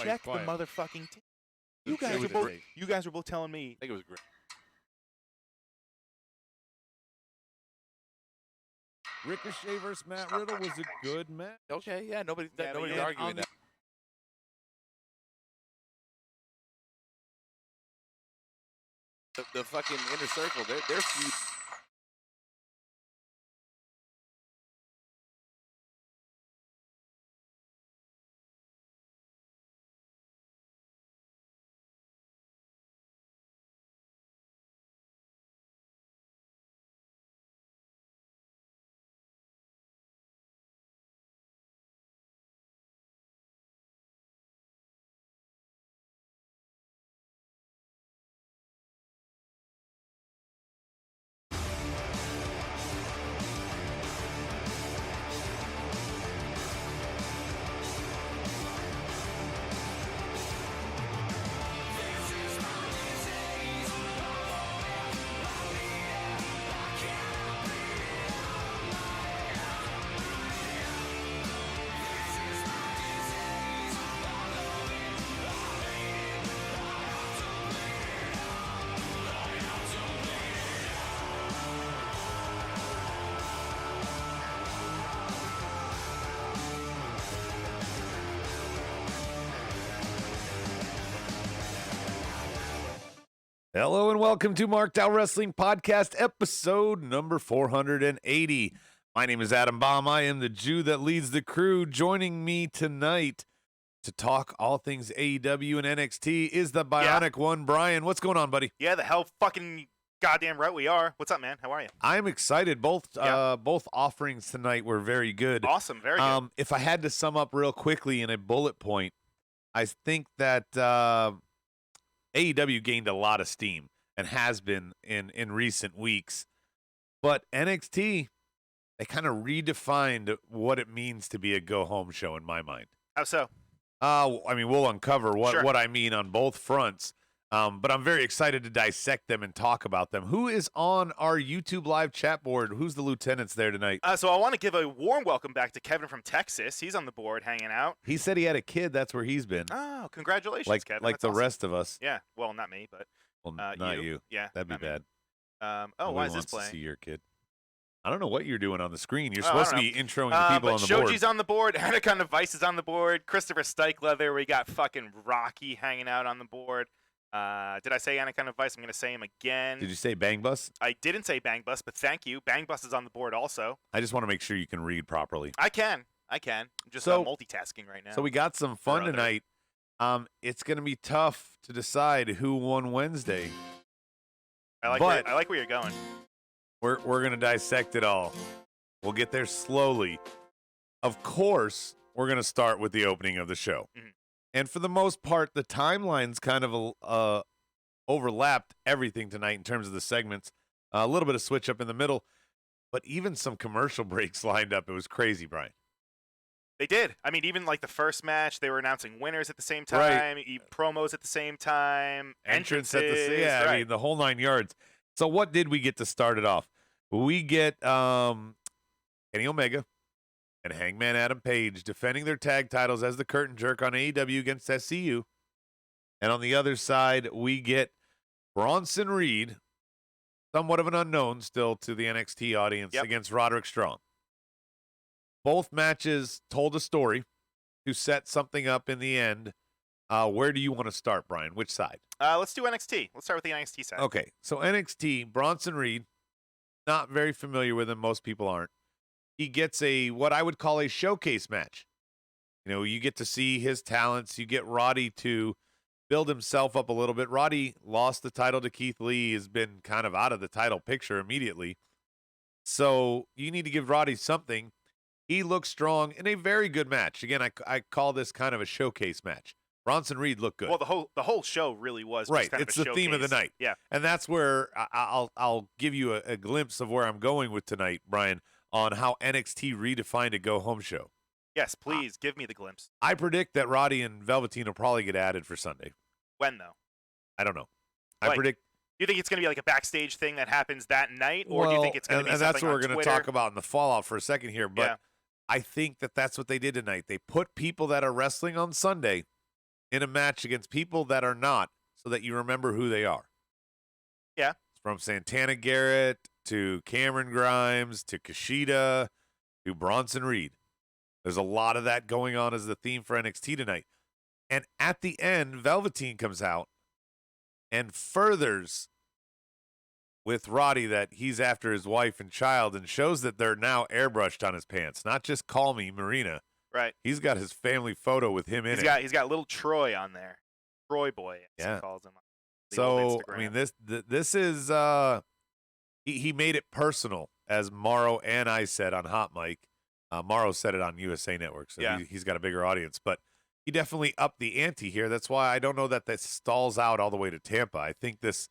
check the motherfucking tape. You guys were both telling me. I think it was great. Ricochet versus Matt Riddle was a good match. Okay, yeah, nobody's yeah, arguing that. The fucking Inner Circle, they're feud. Hello and welcome to Markedout Wrestling Podcast, episode number 480. My name is Adam Baum. I am the Jew that leads the crew. Joining me tonight to talk all things AEW and NXT is the Bionic One, Brian. What's going on, buddy? Yeah, the hell fucking goddamn right we are. What's up, man? How are you? I'm excited. Both offerings tonight were very good. Awesome, very good. If I had to sum up real quickly in a bullet point, I think that AEW gained a lot of steam and has been in recent weeks. But NXT, they kind of redefined what it means to be a go-home show in my mind. How so? I mean, we'll uncover Sure. what I mean on both fronts. But I'm very excited to dissect them and talk about them. Who is on our YouTube live chat board? Who's the lieutenants there tonight? So I want to give a warm welcome back to Kevin from Texas. He's on the board hanging out. He said he had a kid. That's where he's been. Oh, congratulations, Kevin. Like That's the awesome. rest of us. Yeah, well, not me, but Well, not you. Yeah, That'd be not me. bad. Why is this wants to playing? see your kid? I don't know what you're doing on the screen. You're Oh, I supposed to don't be know. introing the people But on the Shoji's board. on the board. Anaconda Vice is on the board. Christopher Stikelether. We got fucking Rocky hanging out on the board. Did I say Anaconda Vice? I'm going to say him again. Did you say Bang Bus? I didn't say Bang Bus, but thank you. Bang Bus is on the board also. I just want to make sure you can read properly. I can. I'm just So- multitasking right now. So we got some fun Or other. tonight. It's going to be tough to decide who won Wednesday. I like where you're going. We're going to dissect it all. We'll get there slowly. Of course, we're going to start with the opening of the show. Mhm. And for the most part, the timelines kind of overlapped everything tonight in terms of the segments. A little bit of switch up in the middle, but even some commercial breaks lined up. It was crazy, Brian. They did. I mean, even like the first match, they were announcing winners at the same Right. time, promos at the same time, Entrance at entrances. the I right. mean the whole 9 yards. So what did we get to start it off? We get Kenny Omega and Hangman Adam Page defending their tag titles as the curtain jerk on AEW against SCU. And on the other side, we get Bronson Reed, somewhat of an unknown still to the NXT audience, Yep. against Roderick Strong. Both matches told a story to set something up in the end. Where do you want to start, Brian? Which side? Let's do NXT. Let's start with the NXT side. Okay, so NXT, Bronson Reed, not very familiar with him. Most people aren't. He gets what I would call a showcase match. You know, you get to see his talents. You get Roddy to build himself up a little bit. Roddy lost the title to Keith Lee, has been kind of out of the title picture immediately. So you need to give Roddy something. He looks strong in a very good match. Again, I call this kind of a showcase match. Bronson Reed looked good. Well, the whole show really was Right, just kind it's of a the theme of the showcase. night. Yeah. And that's where I'll give you a glimpse of where I'm going with tonight, Brian, on how NXT redefined a go-home show. Yes, please give me the glimpse. I predict that Roddy and Velveteen will probably get added for Sunday. When though? I don't know. Like, I predict. Do you think it's going to be like a backstage thing that happens that night, or do you think it's going to be and something that's what on we're going to Twitter? talk about in the fallout for a second here. But Yeah. I think that that's what they did tonight. They put people that are wrestling on Sunday in a match against people that are not, so that you remember who they are. Yeah. From Santana Garrett to Cameron Grimes to Kushida to Bronson Reed. There's a lot of that going on as the theme for NXT tonight. And at the end, Velveteen comes out and furthers with Roddy that he's after his wife and child and shows that they're now airbrushed on his pants. Not just Call Me Marina. Right. He's got his family photo with him in it. He's got little Troy on there. Troy boy, as he calls him. So, I mean, this is he made it personal, as Morrow and I said on Hot Mic. Morrow said it on USA Network, so he's got a bigger audience. But he definitely upped the ante here. That's why I don't know that this stalls out all the way to Tampa. I think this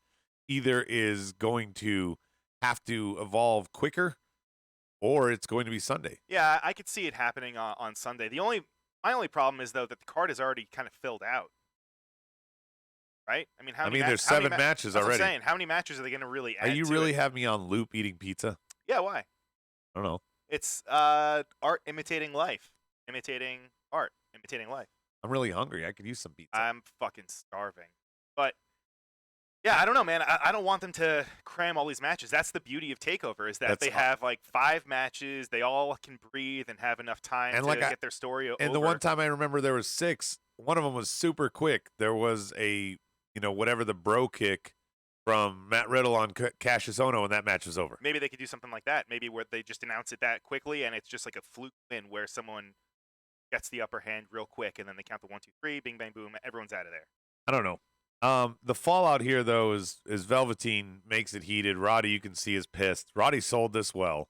either is going to have to evolve quicker or it's going to be Sunday. Yeah, I could see it happening on Sunday. My only problem is, though, that the card is already kind of filled out. Right? I mean, there's 7 matches already. That's what I'm saying. How many matches are they going to really add? Are you really have me on loop eating pizza? Yeah, why? I don't know. It's art imitating life. Imitating art. Imitating life. I'm really hungry. I could use some pizza. I'm fucking starving. But, yeah, I don't know, man. I don't want them to cram all these matches. That's the beauty of TakeOver, is that they have, like, 5 matches. They all can breathe and have enough time to get their story over. And the one time I remember there was 6. One of them was super quick. There was a, whatever the bro kick from Matt Riddle on Cassius Ohno, and that match was over. Maybe they could do something like that. Maybe where they just announce it that quickly, and it's just like a fluke win where someone gets the upper hand real quick, and then they count the 1, 2, 3, bing, bang, boom, everyone's out of there. I don't know. The fallout here, though, is Velveteen makes it heated. Roddy, you can see, is pissed. Roddy sold this well.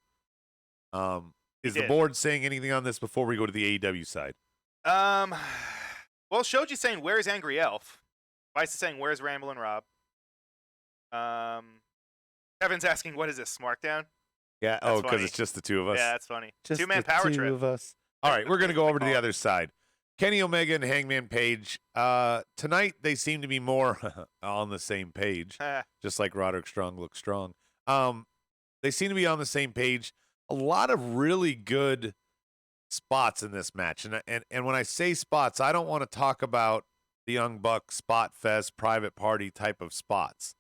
Is the board saying anything on this before we go to the AEW side? Well, Shoji's saying, where's Angry Elf? Vice is saying, where's Ramble and Rob? Kevin's asking, what is this, Smarkdown? Yeah, because it's just the two of us. Yeah, that's funny. Just 2-man power the trip. Two of us. All right, we're going to go over to the other side. Kenny Omega and Hangman Page. Tonight, they seem to be more on the same page, just like Roderick Strong looks strong. They seem to be on the same page. A lot of really good spots in this match. And when I say spots, I don't want to talk about the Young Bucks spot fest, private party type of spots.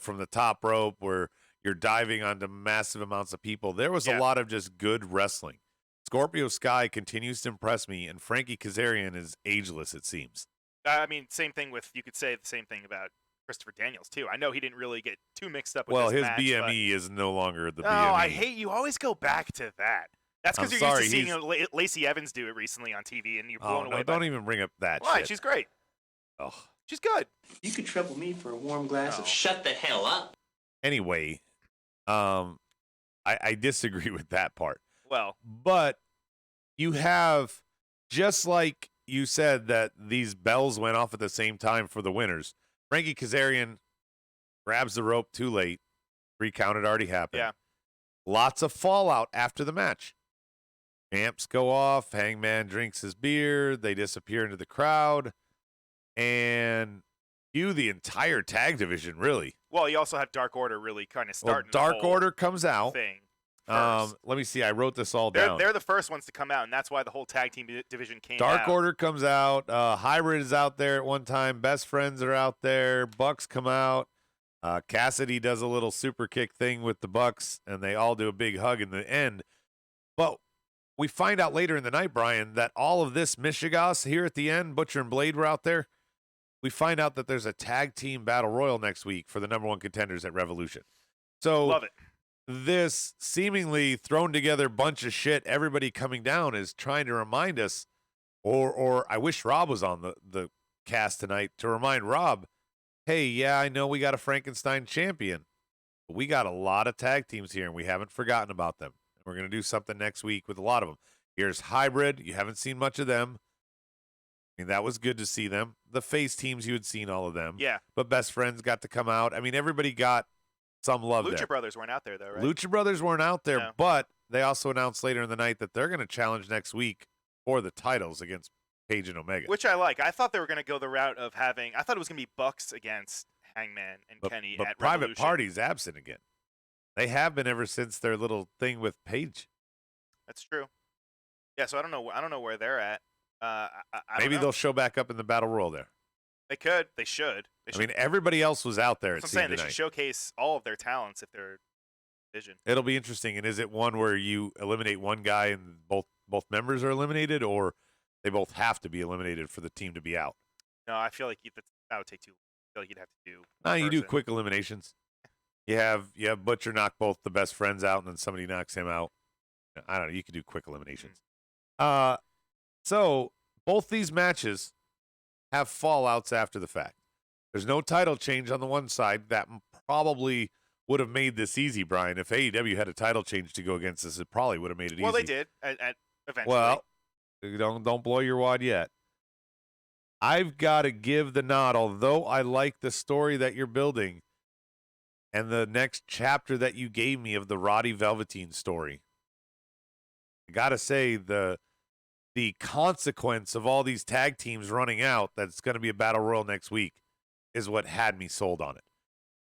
From the top rope where you're diving onto massive amounts of people. There was a lot of just good wrestling. Scorpio Sky continues to impress me, and Frankie Kazarian is ageless, it seems. I mean, same thing you could say the same thing about Christopher Daniels, too. I know he didn't really get too mixed up with his match, BME is no longer the BME. No, I hate you always go back to that. That's because you're used to seeing Lacey Evans do it recently on TV, and you're blown away. Don't even bring up that Why? shit. She's great. Oh. She's good. You could trouble me for a warm glass of shut the hell up. Anyway, I disagree with that part. Well. But you have, just like you said that these bells went off at the same time for the winners, Frankie Kazarian grabs the rope too late. 3 count had already happened. Yeah. Lots of fallout after the match. Amps go off. Hangman drinks his beer. They disappear into the crowd. And the entire tag division, really. Well, you also have Dark Order really kind of starting. Dark Order comes out. Thing. Let me see. I wrote this all down. They're the first ones to come out, and that's why the whole tag team division came out. Dark Order comes out. Hybrid is out there at one time. Best Friends are out there. Bucks come out. Cassidy does a little super kick thing with the Bucks, and they all do a big hug in the end. But we find out later in the night, Brian, that all of this Michigas here at the end, Butcher and Blade were out there. We find out that there's a tag team battle royal next week for the number 1 contenders at Revolution. So love it. This seemingly thrown together bunch of shit, everybody coming down, is trying to remind us, or I wish Rob was on the cast tonight to remind Rob, hey, yeah, I know we got a Frankenstein champion, but we got a lot of tag teams here, and we haven't forgotten about them. We're going to do something next week with a lot of them. Here's Hybrid. You haven't seen much of them. I mean, that was good to see them. The face teams, you had seen all of them. Yeah. But Best Friends got to come out. I mean, everybody got some love there. Lucha Brothers weren't out there, though, right? Lucha Brothers weren't out there, No. but they also announced later in the night that they're going to challenge next week for the titles against Page and Omega. Which I like. I thought they were going to go the route of having – I thought it was going to be Bucks against Hangman and Kenny but at Private Revolution. Party's absent again. They have been ever since their little thing with Page. That's true. Yeah, so I don't know where they're at. Maybe they'll show back up in the Battle Royal there. They could. They should. I mean, everybody else was out there. That's what I'm saying. They should showcase all of their talents if they're division. It'll be interesting. And is it one where you eliminate one guy and both members are eliminated, or they both have to be eliminated for the team to be out? No, I feel like that would take too long. I feel like you'd have to do. No, you do quick eliminations. You have Butcher knock both the best friends out, and then somebody knocks him out. I don't know. You could do quick eliminations. So both these matches have fallouts after the fact. There's no title change on the one side. That probably would have made this easy, Brian. If AEW had a title change to go against this, it probably would have made it easy. Well, they did eventually. Well, don't blow your wad yet. I've got to give the nod, although I like the story that you're building and the next chapter that you gave me of the Roddy Velveteen story. I got to say the consequence of all these tag teams running out, that's going to be a battle royal next week, is what had me sold on it.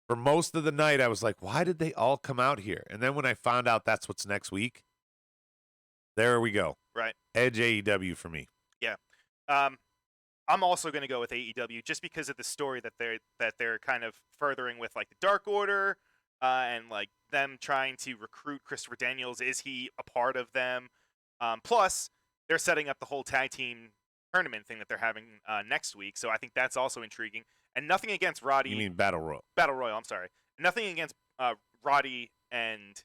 For most of the night, I was like, why did they all come out here? And then when I found out that's what's next week, there we go. Right. Edge AEW for me. Yeah. I'm also going to go with AEW just because of the story that they're kind of furthering with, like the Dark Order and like them trying to recruit Christopher Daniels. Is he a part of them? Plus, they're setting up the whole tag team tournament thing that they're having next week, so I think that's also intriguing. And nothing against Roddy. You mean Battle Royal? Battle Royal. I'm sorry. Nothing against Roddy and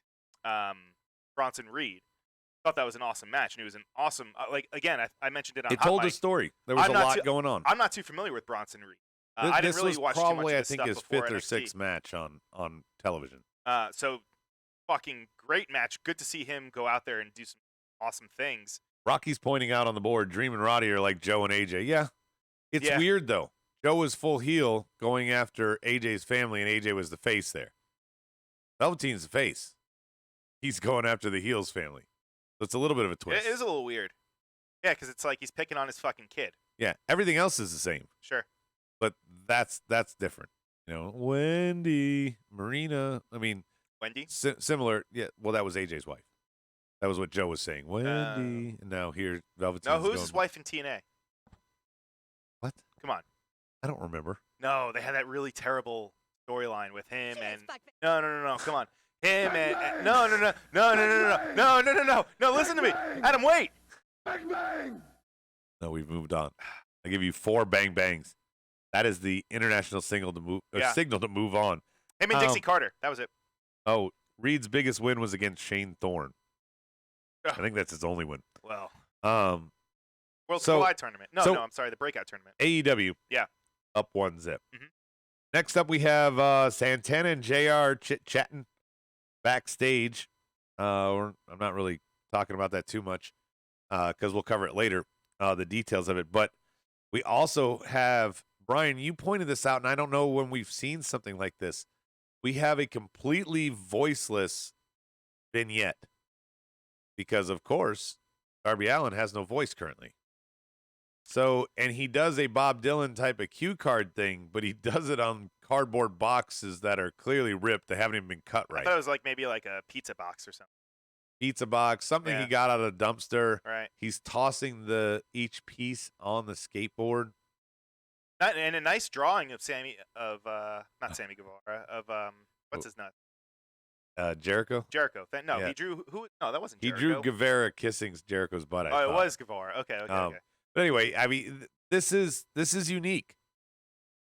Bronson Reed. Thought that was an awesome match, and it was an awesome. I mentioned it on. It told a story. There was a lot going on. I'm not too familiar with Bronson Reed. I didn't really watch too much of probably, his I think, stuff his before fifth or NXT. sixth match on television. So, fucking great match. Good to see him go out there and do some awesome things. Rocky's pointing out on the board, Dream and Roddy are like Joe and AJ. Yeah. It's weird, though. Joe was full heel going after AJ's family, and AJ was the face there. Velveteen's the face. He's going after the heel's family. So it's a little bit of a twist. It is a little weird. Yeah, because it's like he's picking on his fucking kid. Yeah. Everything else is the same. Sure. But that's different. You know, Wendy, Marina. I mean, Wendy? Similar. Yeah. Well, that was AJ's wife. That was what Joe was saying. Wendy. And now here, Velveteen. No, who's his wife in TNA? What? Come on. I don't remember. No, they had that really terrible storyline with him and no. Come on. Him and no. Listen to me, Adam. Wait. Bang bang. No, we've moved on. I give you 4 bang bangs. That is the international signal to move. Signal to move on. Him and Dixie Carter. That was it. Oh, Reed's biggest win was against Shane Thorne. I think that's his only win. Well. World Collide tournament. No, I'm sorry, the breakout tournament. AEW. Yeah. Up 1-0. Mm-hmm. Next up, we have Santana and JR chit-chatting backstage. I'm not really talking about that too much because we'll cover it later, the details of it. But we also have, Brian, you pointed this out, and I don't know when we've seen something like this. We have a completely voiceless vignette because, of course, Darby Allin has no voice currently. So, and he does a Bob Dylan type of cue card thing, but he does it on cardboard boxes that are clearly ripped. They haven't even been cut right. I thought it was like maybe like a pizza box or something. Pizza box, something he got out of a dumpster. Right. He's tossing each piece on the skateboard. And a nice drawing of not Sammy Guevara, of what's his nut? Jericho? Jericho. He drew who? No, that wasn't Jericho. He drew Guevara kissing Jericho's butt. It was Guevara. Okay. But anyway, I mean, this is unique.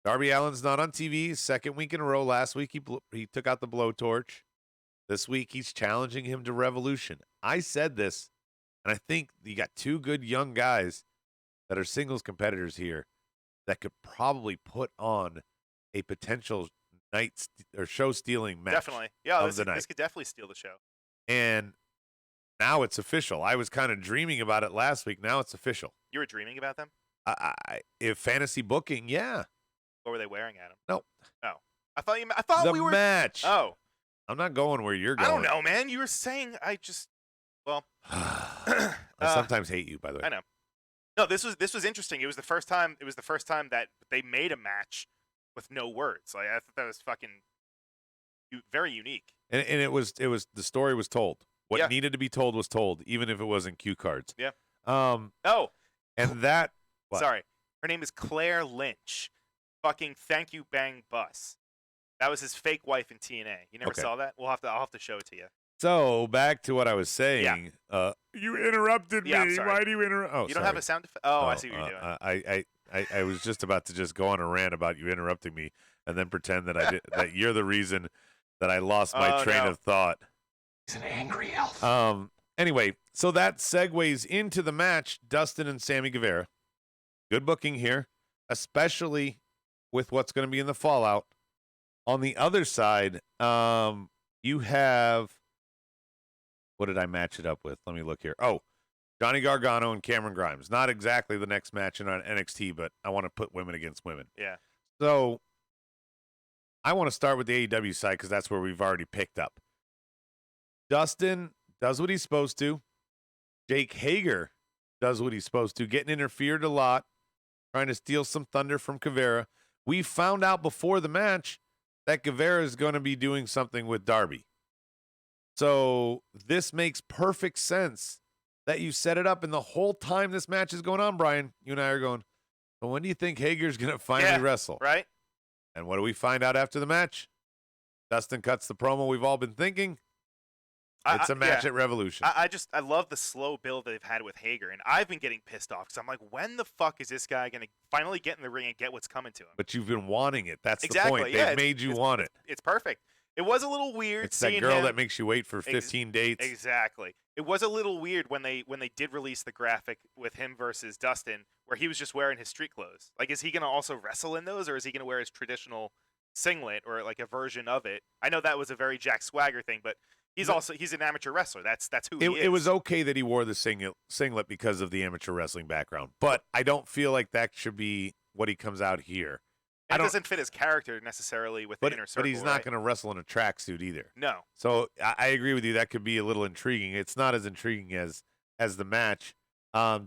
Darby Allin's not on TV. Second week in a row. Last week he took out the blowtorch. This week he's challenging him to Revolution. I said this, and I think you got 2 good young guys that are singles competitors here that could probably put on a potential show stealing match. Definitely, yeah. This could definitely steal the show. And now it's official. I was kind of dreaming about it last week. Now it's official. You were dreaming about them? If fantasy booking, yeah. What were they wearing at them? No. Oh. I thought we were... The match. Oh. I'm not going where you're going. I don't know, man. You were saying I sometimes hate you, by the way. I know. No, this was interesting. It was the first time that they made a match with no words. Like, I thought that was fucking very unique. And it was the story was told. What needed to be told was told, even if it wasn't cue cards. Yeah. And that what? Sorry. Her name is Claire Lynch. Fucking thank you, Bang Bus. That was his fake wife in TNA. You never saw that? I'll have to show it to you. So back to what I was saying. Yeah. You interrupted me. I'm sorry. Why do you interrupt? Oh, you don't have a sound effect? Oh, I see what you're doing. I was just about to just go on a rant about you interrupting me, and then pretend that I did, that you're the reason that I lost my train of thought. He's an angry elf. Anyway, so that segues into the match. Dustin and Sammy Guevara. Good booking here, especially with what's going to be in the fallout. On the other side, you have, what did I match it up with? Let me look here. Oh, Johnny Gargano and Cameron Grimes. Not exactly the next match in NXT, but I want to put women against women. Yeah. So I want to start with the AEW side because that's where we've already picked up. Dustin does what he's supposed to. Jake Hager does what he's supposed to, getting interfered a lot, trying to steal some thunder from Guevara. We found out before the match that Guevara is going to be doing something with Darby. So this makes perfect sense that you set it up, and the whole time this match is going on, Brian, you and I are going, well, when do you think Hager's going to finally wrestle? Right. And what do we find out after the match? Dustin cuts the promo we've all been thinking. It's a match at Revolution. I love the slow build that they've had with Hager, and I've been getting pissed off because I'm like, when the fuck is this guy going to finally get in the ring and get what's coming to him? But you've been wanting it. That's the exactly, point. Yeah, They've made you want it. It's perfect. It was a little weird. It's that seeing girl him. that makes you wait for 15 dates. Exactly. It was a little weird when they did release the graphic with him versus Dustin, where he was just wearing his street clothes. Like, is he going to also wrestle in those, or is he going to wear his traditional singlet or like a version of it? I know that was a very Jack Swagger thing, but he's an amateur wrestler. That's who he is. It was okay that he wore the singlet because of the amateur wrestling background, but I don't feel like that should be what he comes out here. It doesn't fit his character necessarily with the inner circle. But he's not going to wrestle in a tracksuit either. No. So I agree with you. That could be a little intriguing. It's not as intriguing as the match.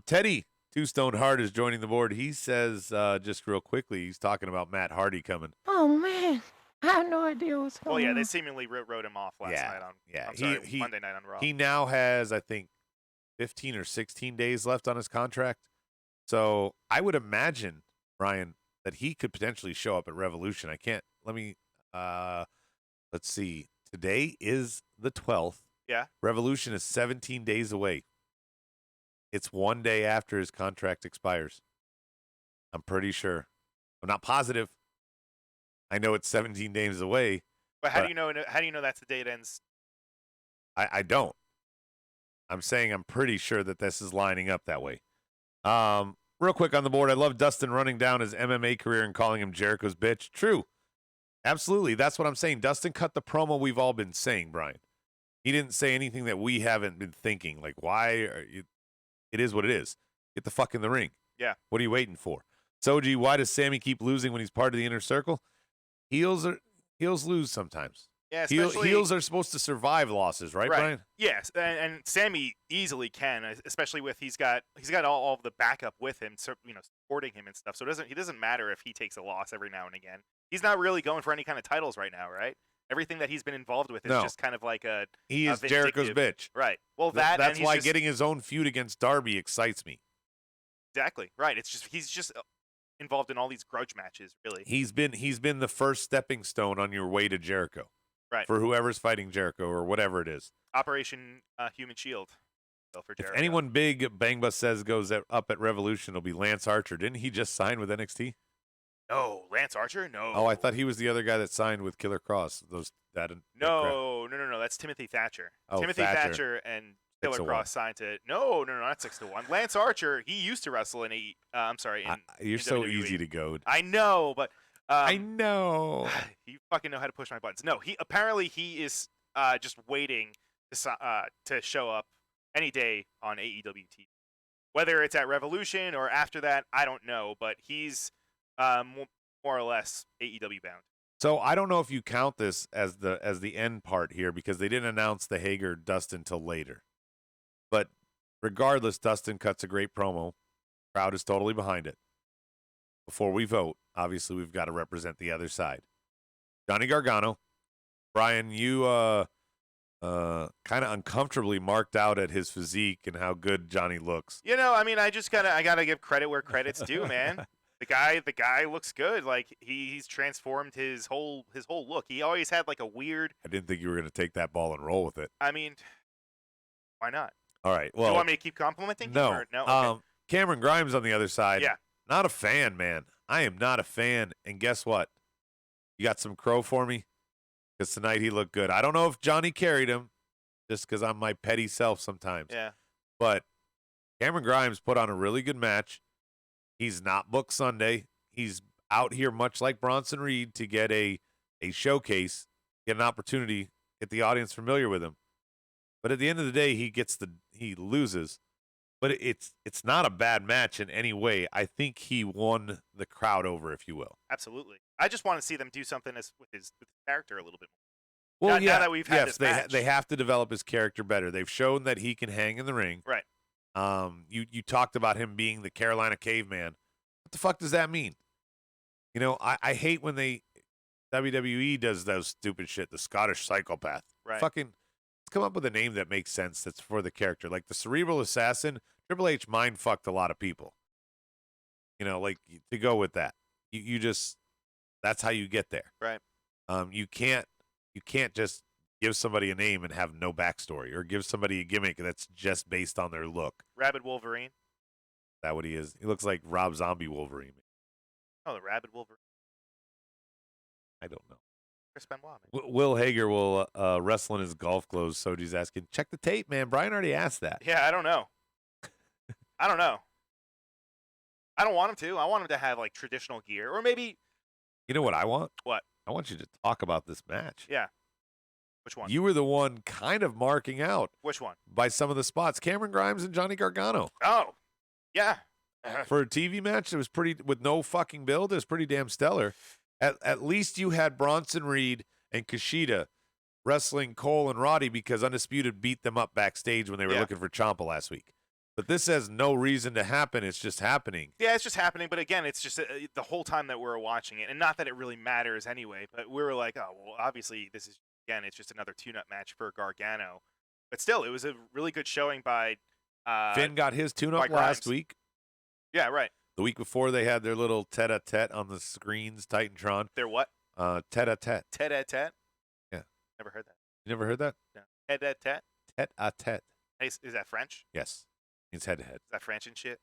Teddy Two Stone Hard is joining the board. He says, just real quickly, he's talking about Matt Hardy coming. Oh, man. I have no idea what's going on. Well, yeah, they seemingly wrote him off last night on Monday night on Raw. He now has, I think, 15 or 16 days left on his contract. So I would imagine, Ryan, that he could potentially show up at Revolution. Let's see. Today is the 12th. Yeah. Revolution is 17 days away. It's one day after his contract expires. I'm pretty sure. I'm not positive. I know it's 17 days away. But how do you know that's the day it ends? I don't. I'm saying I'm pretty sure that this is lining up that way. Real quick on the board, I love Dustin running down his MMA career and calling him Jericho's bitch. True. Absolutely. That's what I'm saying. Dustin cut the promo we've all been saying, Brian. He didn't say anything that we haven't been thinking. Like, why are you? It is what it is. Get the fuck in the ring. Yeah. What are you waiting for? Soji, why does Sammy keep losing when he's part of the inner circle? Heels lose sometimes. Yeah, heels are supposed to survive losses, right, Brian? Yes, and Sammy easily can, especially with he's got all of the backup with him, so, supporting him and stuff. So he doesn't matter if he takes a loss every now and again. He's not really going for any kind of titles right now, right? Everything that he's been involved with is just kind of like he is Jericho's bitch, right? Well, that's why getting his own feud against Darby excites me. Exactly right. He's just involved in all these grudge matches. Really, he's been the first stepping stone on your way to Jericho. Right. For whoever's fighting Jericho or whatever it is. Operation Human Shield. For Jericho. If anyone big, Bang Bus says, goes up at Revolution, it'll be Lance Archer. Didn't he just sign with NXT? No, Lance Archer? No. Oh, I thought he was the other guy that signed with Killer Cross. No. That's Timothy Thatcher. Oh, Timothy Thatcher and Killer Cross signed to. No, not 6-1. Lance Archer, he used to wrestle in you're so WWE. easy to goad. I know, but. I know. You fucking know how to push my buttons. No, he is just waiting to show up any day on AEW TV. Whether it's at Revolution or after that, I don't know, but he's more or less AEW bound. So I don't know if you count this as the end part here because they didn't announce the Hager Dustin till later. But regardless, Dustin cuts a great promo. Crowd is totally behind it. Before we vote, obviously we've got to represent the other side. Johnny Gargano. Brian, you kind of uncomfortably marked out at his physique and how good Johnny looks. I mean, I gotta give credit where credit's due, man. The guy looks good. Like he's transformed his whole look. He always had like a weird. I didn't think you were going to take that ball and roll with it. I mean, why not? All right. Well, do you want me to keep complimenting him? No. Or no. Okay. Cameron Grimes on the other side. Yeah. Not a fan, man. I am not a fan. And guess what? You got some crow for me? Because tonight he looked good. I don't know if Johnny carried him, just because I'm my petty self sometimes. Yeah. But Cameron Grimes put on a really good match. He's not booked Sunday. He's out here much like Bronson Reed to get a showcase, get an opportunity, get the audience familiar with him. But at the end of the day, he loses. But it's not a bad match in any way. I think he won the crowd over, if you will. Absolutely. I just want to see them do something with his character a little bit more. Well, now that we've had this match. They have to develop his character better. They've shown that he can hang in the ring. Right. You talked about him being the Carolina caveman. What the fuck does that mean? I hate when WWE does those stupid shit, the Scottish psychopath. Right. Fucking let's come up with a name that makes sense that's for the character. Like the cerebral assassin, Triple H mind fucked a lot of people. Like to go with that. You just that's how you get there. Right. You can't just give somebody a name and have no backstory, or give somebody a gimmick that's just based on their look. Rabid Wolverine. Is that what he is? He looks like Rob Zombie Wolverine. Oh, the Rabid Wolverine. I don't know. Chris Benoit. Man. Will Hager will wrestle in his golf clothes. Soji's asking, check the tape, man. Brian already asked that. Yeah, I don't know. I don't know. I don't want him to. I want him to have like traditional gear, or maybe. You know what I want? What? I want you to talk about this match. Yeah. Which one? You were the one kind of marking out. Which one? By some of the spots. Cameron Grimes and Johnny Gargano. Oh, yeah. For a TV match, it was pretty, with no fucking build, it was pretty damn stellar. At least you had Bronson Reed and Kushida wrestling Cole and Roddy because Undisputed beat them up backstage when they were looking for Ciampa last week. But this has no reason to happen. It's just happening. Yeah, it's just happening. But again, it's just the whole time that we're watching it. And not that it really matters anyway, but we were like, oh, well, obviously this is, again, it's just another tune-up match for Gargano. But still, it was a really good showing by Finn got his tune-up last week. Yeah, right. The week before, they had their little tete-a-tete on the screens, Titantron. Their what? Tete-a-tete. Tete-a-tete? Yeah. Never heard that. You never heard that? No. Tete-a-tete? Tete-a-tete. Is that French? Yes. Means head-to-head. Is that French and shit?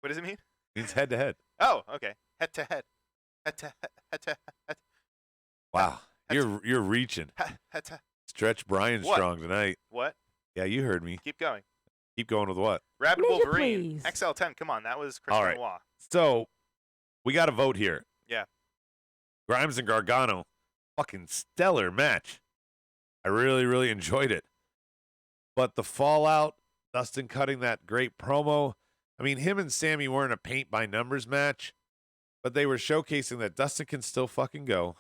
What does it mean? Means head-to-head. Oh, okay. Head-to-head. Head-to-head. Wow. You're reaching. Stretch Brian strong tonight. What? Yeah, you heard me. Keep going. Keep going with what? Rabid Nigga, Wolverine. please. XL10. Come on. That was Chris All right. Benoit. So, we got a vote here. Yeah. Grimes and Gargano. Fucking stellar match. I really, really enjoyed it. But the fallout, Dustin cutting that great promo. I mean, him and Sammy weren't a paint-by-numbers match, but they were showcasing that Dustin can still fucking go.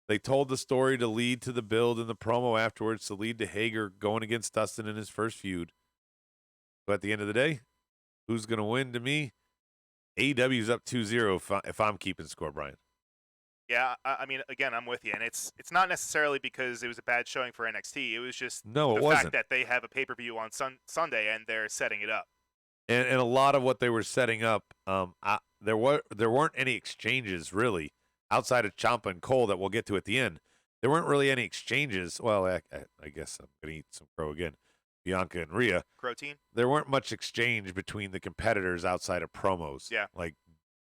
They told the story to lead to the build in the promo afterwards to lead to Hager going against Dustin in his first feud. But at the end of the day, who's going to win to me? AEW's up 2-0 if I'm keeping score, Brian. Yeah, I mean, again, I'm with you. And it's not necessarily because it was a bad showing for NXT. It was just the fact that they have a pay-per-view on Sunday and they're setting it up. And a lot of what they were setting up, there weren't any exchanges, really, outside of Ciampa and Cole that we'll get to at the end. There weren't really any exchanges. Well, I guess I'm going to eat some crow again. Bianca and Rhea. Protein? There weren't much exchange between the competitors outside of promos. Yeah. Like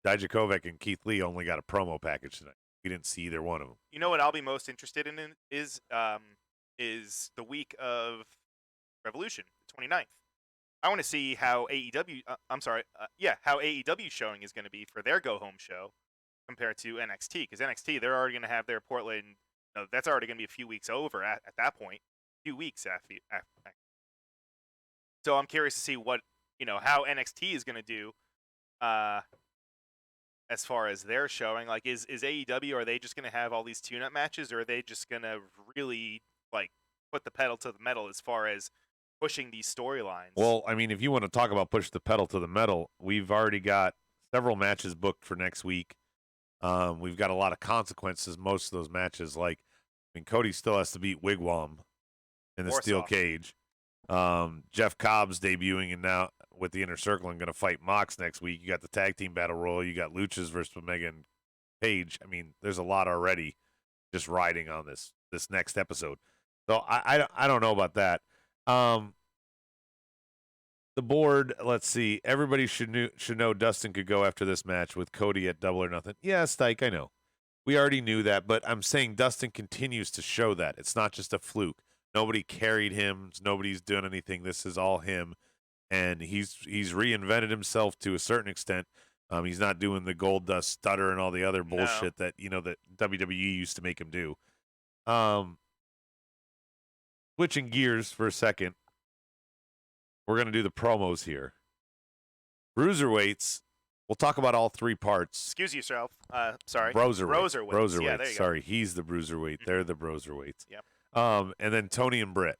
Dijakovic and Keith Lee only got a promo package tonight. We didn't see either one of them. You know what I'll be most interested in is the week of Revolution, the 29th. I want to see how AEW, how AEW showing is going to be for their go-home show compared to NXT. Because NXT, they're already going to have their Portland, that's already going to be a few weeks over at that point. A few weeks after. So I'm curious to see what, how NXT is going to do as far as their showing. Like, is AEW, are they just going to have all these tune-up matches, or are they just going to really, put the pedal to the metal as far as pushing these storylines? Well, I mean, if you want to talk about push the pedal to the metal, we've already got several matches booked for next week. We've got a lot of consequences, most of those matches. Cody still has to beat Wigwam in the More steel soft. cage. Jeff Cobb's debuting, and now with the Inner Circle and going to fight Mox next week. You got the tag team battle royal. You got Luchas versus Omega and Page. I mean, there's a lot already just riding on this next episode. So I don't know about that. The board, let's see. Everybody should know Dustin could go after this match with Cody at Double or Nothing. Yeah, Stike, I know. We already knew that, but I'm saying Dustin continues to show that. It's not just a fluke. Nobody carried him. Nobody's doing anything. This is all him. And he's reinvented himself to a certain extent. He's not doing the gold dust stutter and all the other bullshit that WWE used to make him do. Switching gears for a second. We're going to do the promos here. Bruiserweights. We'll talk about all three parts. Excuse yourself. Sorry. Broserweights. Yeah, there you go. Sorry, he's the bruiserweight. They're the broserweights. Yep. And then Tony and Britt.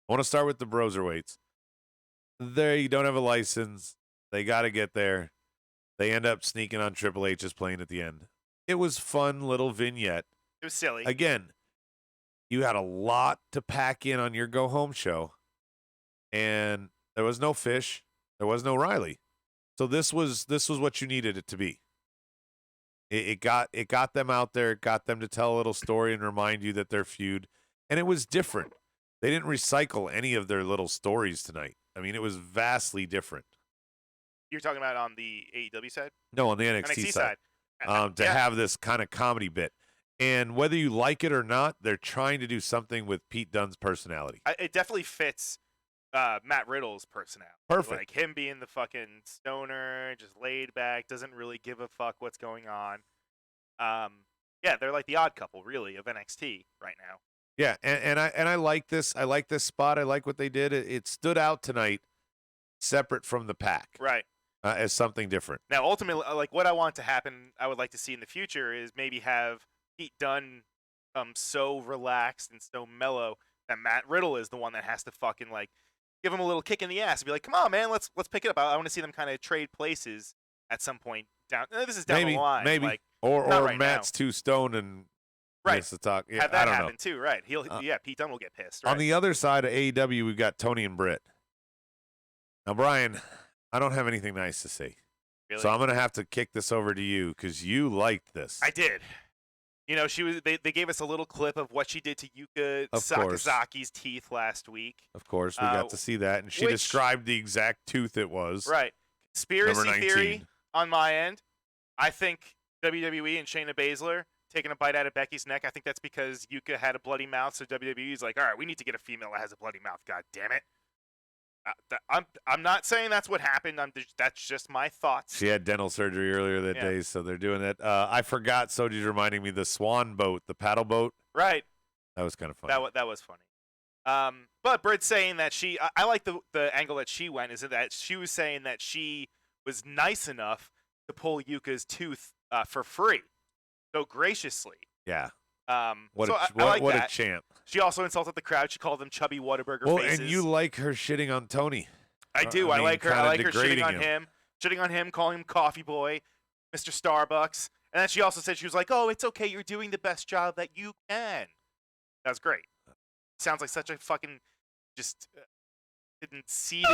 I want to start with the broserweights. They don't have a license. They got to get there. They end up sneaking on Triple H's playing at the end. It was fun little vignette. It was silly. Again, you had a lot to pack in on your go-home show. And there was no Fish. There was no Riley. So this was what you needed it to be. It got them out there. It got them to tell a little story and remind you that they're feud. And it was different. They didn't recycle any of their little stories tonight. I mean, it was vastly different. You're talking about on the AEW side? No, on the NXT side. To have this kind of comedy bit. And whether you like it or not, they're trying to do something with Pete Dunne's personality. It definitely fits Matt Riddle's personality. Perfect. Like him being the fucking stoner, just laid back, doesn't really give a fuck what's going on. Yeah, they're like the odd couple, really, of NXT right now. Yeah, and I like this. I like this spot. I like what they did. It stood out tonight, separate from the pack, Right. As something different. Now, ultimately, like what I want to happen, I would like to see in the future is maybe have Pete Dunne so relaxed and so mellow that Matt Riddle is the one that has to fucking like give him a little kick in the ass and be like, "Come on, man, let's pick it up." I want to see them kind of trade places at some point down. This is down the line, maybe, like, or right Matt's now. too stoned and Right. has to talk. Yeah, Have that I don't happen know. too, right? Pete Dunne will get pissed. Right? On the other side of AEW, we've got Tony and Britt. Now, Brian, I don't have anything nice to say, Really? so I'm going to have to kick this over to you because you liked this. I did. She was. They gave us a little clip of what she did to Yuka Of course. Sakazaki's teeth last week. Of course, we got to see that, and she which- described the exact tooth it was. Right. Conspiracy Number 19. theory on my end. I think WWE and Shayna Baszler taking a bite out of Becky's neck. I think that's because Yuka had a bloody mouth, so WWE's like, all right, we need to get a female that has a bloody mouth. God damn it. I'm not saying that's what happened. That's just my thoughts. She had dental surgery earlier that day, so they're doing that. I forgot. Soji's reminding me the swan boat, the paddle boat. Right. That was kind of funny. That was funny. But Britt's saying that I like the angle that she went, is that she was saying that she was nice enough to pull Yuka's tooth for free, so graciously. Yeah. What a champ. She also insulted the crowd. She called them chubby Whataburger faces. And you like her shitting on Tony. I do. I like her. I like her shitting on him. him, calling him Coffee Boy, Mr. Starbucks. And then she also said, she was like, "Oh, it's okay. You're doing the best job that you can." That was great. Sounds like such a fucking just conceited,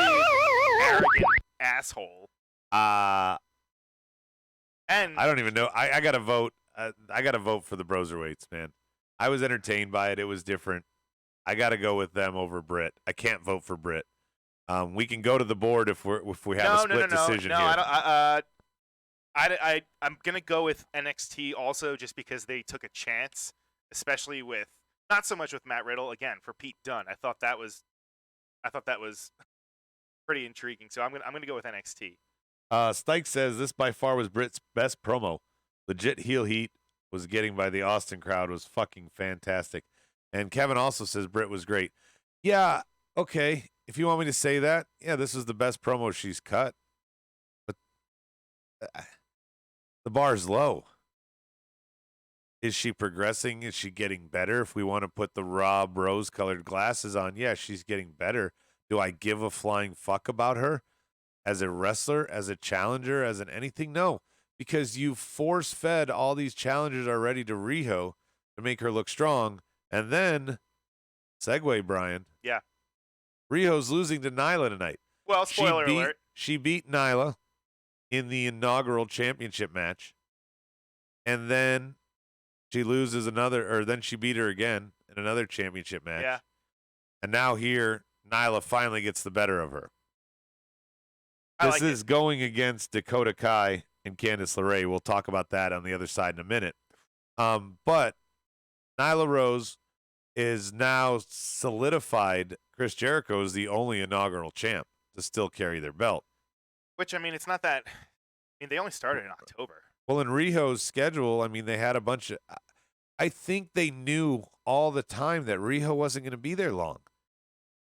arrogant asshole. And I don't even know. I got to vote. I got to vote for the Broserweights, man. I was entertained by it. It was different. I got to go with them over Britt. I can't vote for Britt. We can go to the board if we have a split decision here. I don't. I'm gonna go with NXT also, just because they took a chance, especially with not so much with Matt Riddle. Again, for Pete Dunne, I thought that was pretty intriguing. So I'm gonna go with NXT. Stike says this by far was Britt's best promo. Legit heel heat was getting by the Austin crowd was fucking fantastic. And Kevin also says Britt was great. Yeah, okay. If you want me to say that, yeah, this is the best promo she's cut. But the bar's low. Is she progressing? Is she getting better? If we want to put the raw rose-colored glasses on, yeah, she's getting better. Do I give a flying fuck about her? As a wrestler, as a challenger, as an anything? No. Because you've force-fed all these challengers already to Riho to make her look strong. And then segue, Brian. Yeah. Riho's losing to Nyla tonight. Well, spoiler alert. She beat Nyla in the inaugural championship match, and then she loses then she beat her again in another championship match. Yeah. And now here, Nyla finally gets the better of her. This is going against Dakota Kai and Candice LeRae. We'll talk about that on the other side in a minute. But Nyla Rose is now solidified. Chris Jericho is the only inaugural champ to still carry their belt. Which, I mean, it's not that. I mean, they only started in October. Well, in Riho's schedule, I mean, they had a bunch of. I think they knew all the time that Riho wasn't going to be there long.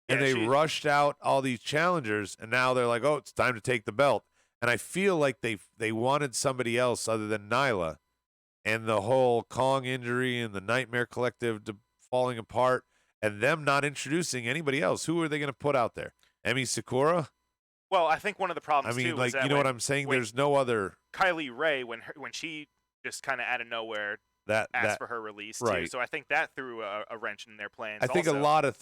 And they rushed out all these challengers, and now they're like, oh, it's time to take the belt. And I feel like they wanted somebody else other than Nyla. And the whole Kong injury and the Nightmare Collective falling apart and them not introducing anybody else. Who are they going to put out there? Emi Sakura? Well, I think one of the problems, I mean, too, like, is that you know what I'm saying? There's no other. Kylie Ray, when she just kind of out of nowhere asked for her release, too. So I think that threw a wrench in their plans. I think a lot of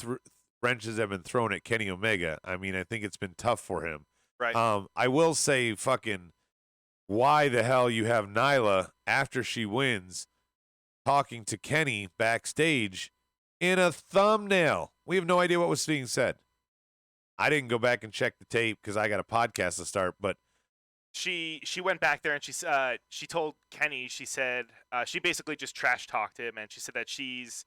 wrenches have been thrown at Kenny Omega. I mean, I think it's been tough for him. Right. I will say, fucking, why the hell you have Nyla after she wins talking to Kenny backstage in a thumbnail? We have no idea what was being said. I didn't go back and check the tape because I got a podcast to start, but she went back there and she told Kenny, she said she basically just trash talked him, and she said that she's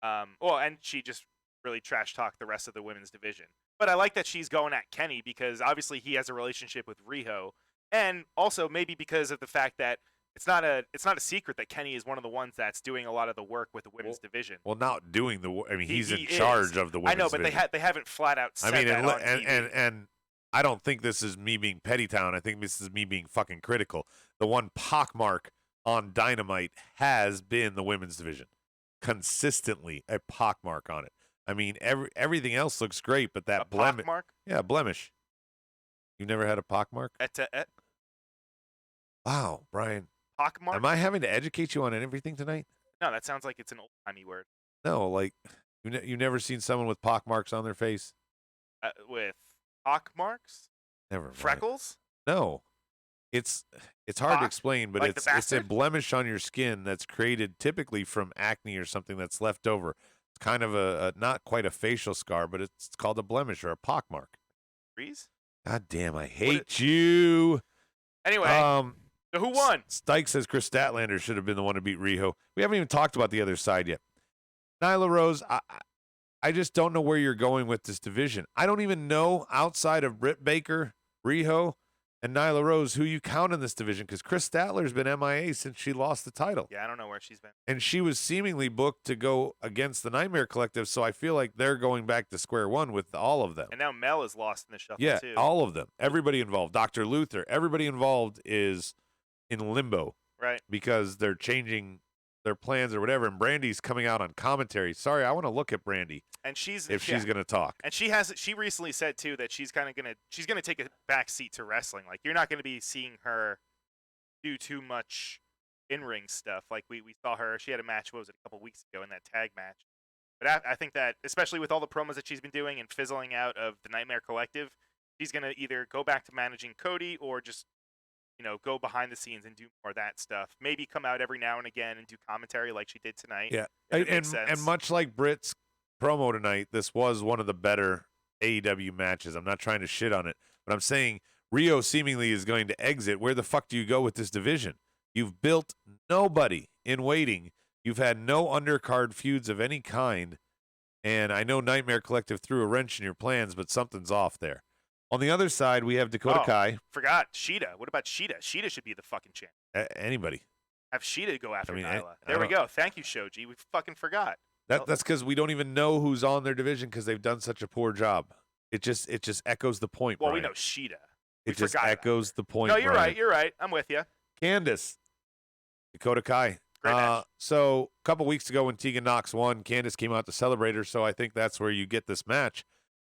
and she just really trash talked the rest of the women's division. But I like that she's going at Kenny because obviously he has a relationship with Riho, and also maybe because of the fact that it's not a secret that Kenny is one of the ones that's doing a lot of the work with the women's division. Well, not doing I mean, he's in charge of the women's division. I know, but they haven't flat out said that on TV. And I don't think this is me being petty town. I think this is me being fucking critical. The one pockmark on Dynamite has been the women's division. Consistently a pockmark on it. I mean, everything else looks great, but that blemish. Pockmark? Yeah, blemish. You never had a pockmark? Wow, Brian. Pockmark? Am I having to educate you on everything tonight? No, that sounds like it's an old-timey word. No, like, you never seen someone with pockmarks on their face? With pockmarks? Never. Brian. Freckles? No. It's hard to explain, but like it's a blemish on your skin that's created typically from acne or something that's left over. It's kind of a not quite a facial scar, but it's called a blemish or a pockmark. Freeze? God damn, I hate you. Anyway, so who won? Stike says Chris Statlander should have been the one to beat Riho. We haven't even talked about the other side yet. Nyla Rose, I just don't know where you're going with this division. I don't even know outside of Britt Baker, Riho, and Nyla Rose who you count in this division because Chris Statler's been MIA since she lost the title. Yeah, I don't know where she's been. And she was seemingly booked to go against the Nightmare Collective, so I feel like they're going back to square one with all of them. And now Mel is lost in the shuffle, too. too. Yeah, all of them. Everybody involved. Dr. Luther. Everybody involved is in limbo. Right. Because they're changing their plans or whatever, and Brandy's coming out on commentary. Sorry, I want to look at Brandy. And she's going to talk. And she recently said too that she's gonna take a back seat to wrestling. Like you're not gonna be seeing her do too much in-ring stuff. Like we saw her. She had a match. What was it, a couple weeks ago in that tag match? But I think that especially with all the promos that she's been doing and fizzling out of the Nightmare Collective, she's gonna either go back to managing Cody or just go behind the scenes and do more of that stuff. Maybe come out every now and again and do commentary like she did tonight. Yeah, and much like Britt's promo tonight, this was one of the better AEW matches. I'm not trying to shit on it, but I'm saying Rio seemingly is going to exit. Where the fuck do you go with this division? You've built nobody in waiting. You've had no undercard feuds of any kind, and I know Nightmare Collective threw a wrench in your plans, but something's off there. On the other side, we have Dakota Kai. Forgot Sheeta. What about Sheeta? Sheeta should be the fucking champ. Anybody. Have Sheeta go after Nyla. There we go. Thank you, Shoji. We fucking forgot. That's because we don't even know who's on their division because they've done such a poor job. It just echoes the point. Well, Brian. we know Sheeta. It just echoes the point. No, you're Brian. right. You're right. I'm with you. Candice, Dakota Kai. Great match. So a couple weeks ago when Tegan Nox won, Candice came out to celebrate her. So I think that's where you get this match.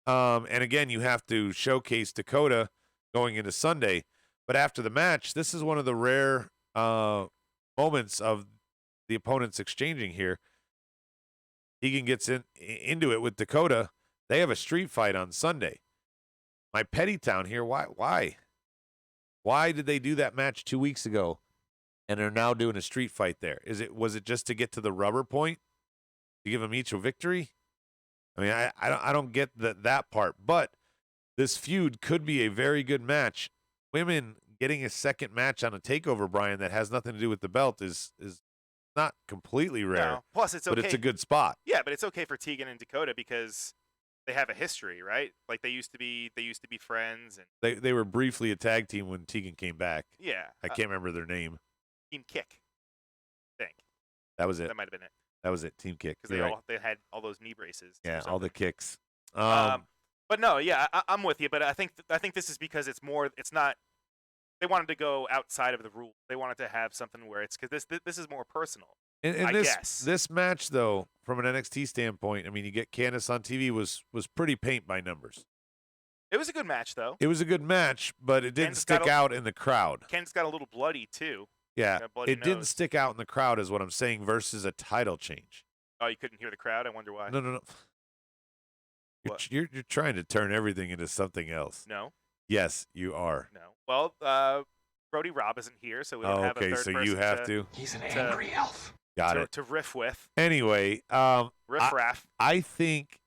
And again, you have to showcase Dakota going into Sunday. But after the match, this is one of the rare moments of the opponents exchanging here. Tegan gets into it with Dakota. They have a street fight on Sunday. My Petty Town here, why? Why did they do that match 2 weeks ago and are now doing a street fight there? Was it just to get to the rubber point? To give them each a victory? I mean, I don't get that part, but this feud could be a very good match. Women getting a second match on a takeover, Brian, that has nothing to do with the belt is not completely rare. No. Plus, it's okay. But it's a good spot. Yeah, but it's okay for Tegan and Dakota because they have a history, right? Like they used to be friends, and they were briefly a tag team when Tegan came back. Yeah, I can't remember their name. Team Kick, I think. That was it. That might have been it. That was it. Team Kick. Because they had all those knee braces. Yeah, all the kicks. But no, yeah, I'm with you. But I think this is because it's not. They wanted to go outside of the rule. They wanted to have something where it's because this is more personal. And this match, though, from an NXT standpoint, I mean, you get Candice on TV was pretty paint by numbers. It was a good match, though. It was a good match, but it didn't stick out in the crowd. Candice got a little bloody, too. Yeah, it didn't stick out in the crowd is what I'm saying versus a title change. Oh, you couldn't hear the crowd? I wonder why. No. You're trying to turn everything into something else. No. Yes, you are. No. Well, Brody Robb isn't here, so we don't have a third person. Okay, so you have to. He's an angry elf. Got it. To riff with. Anyway, Riff-raff. I think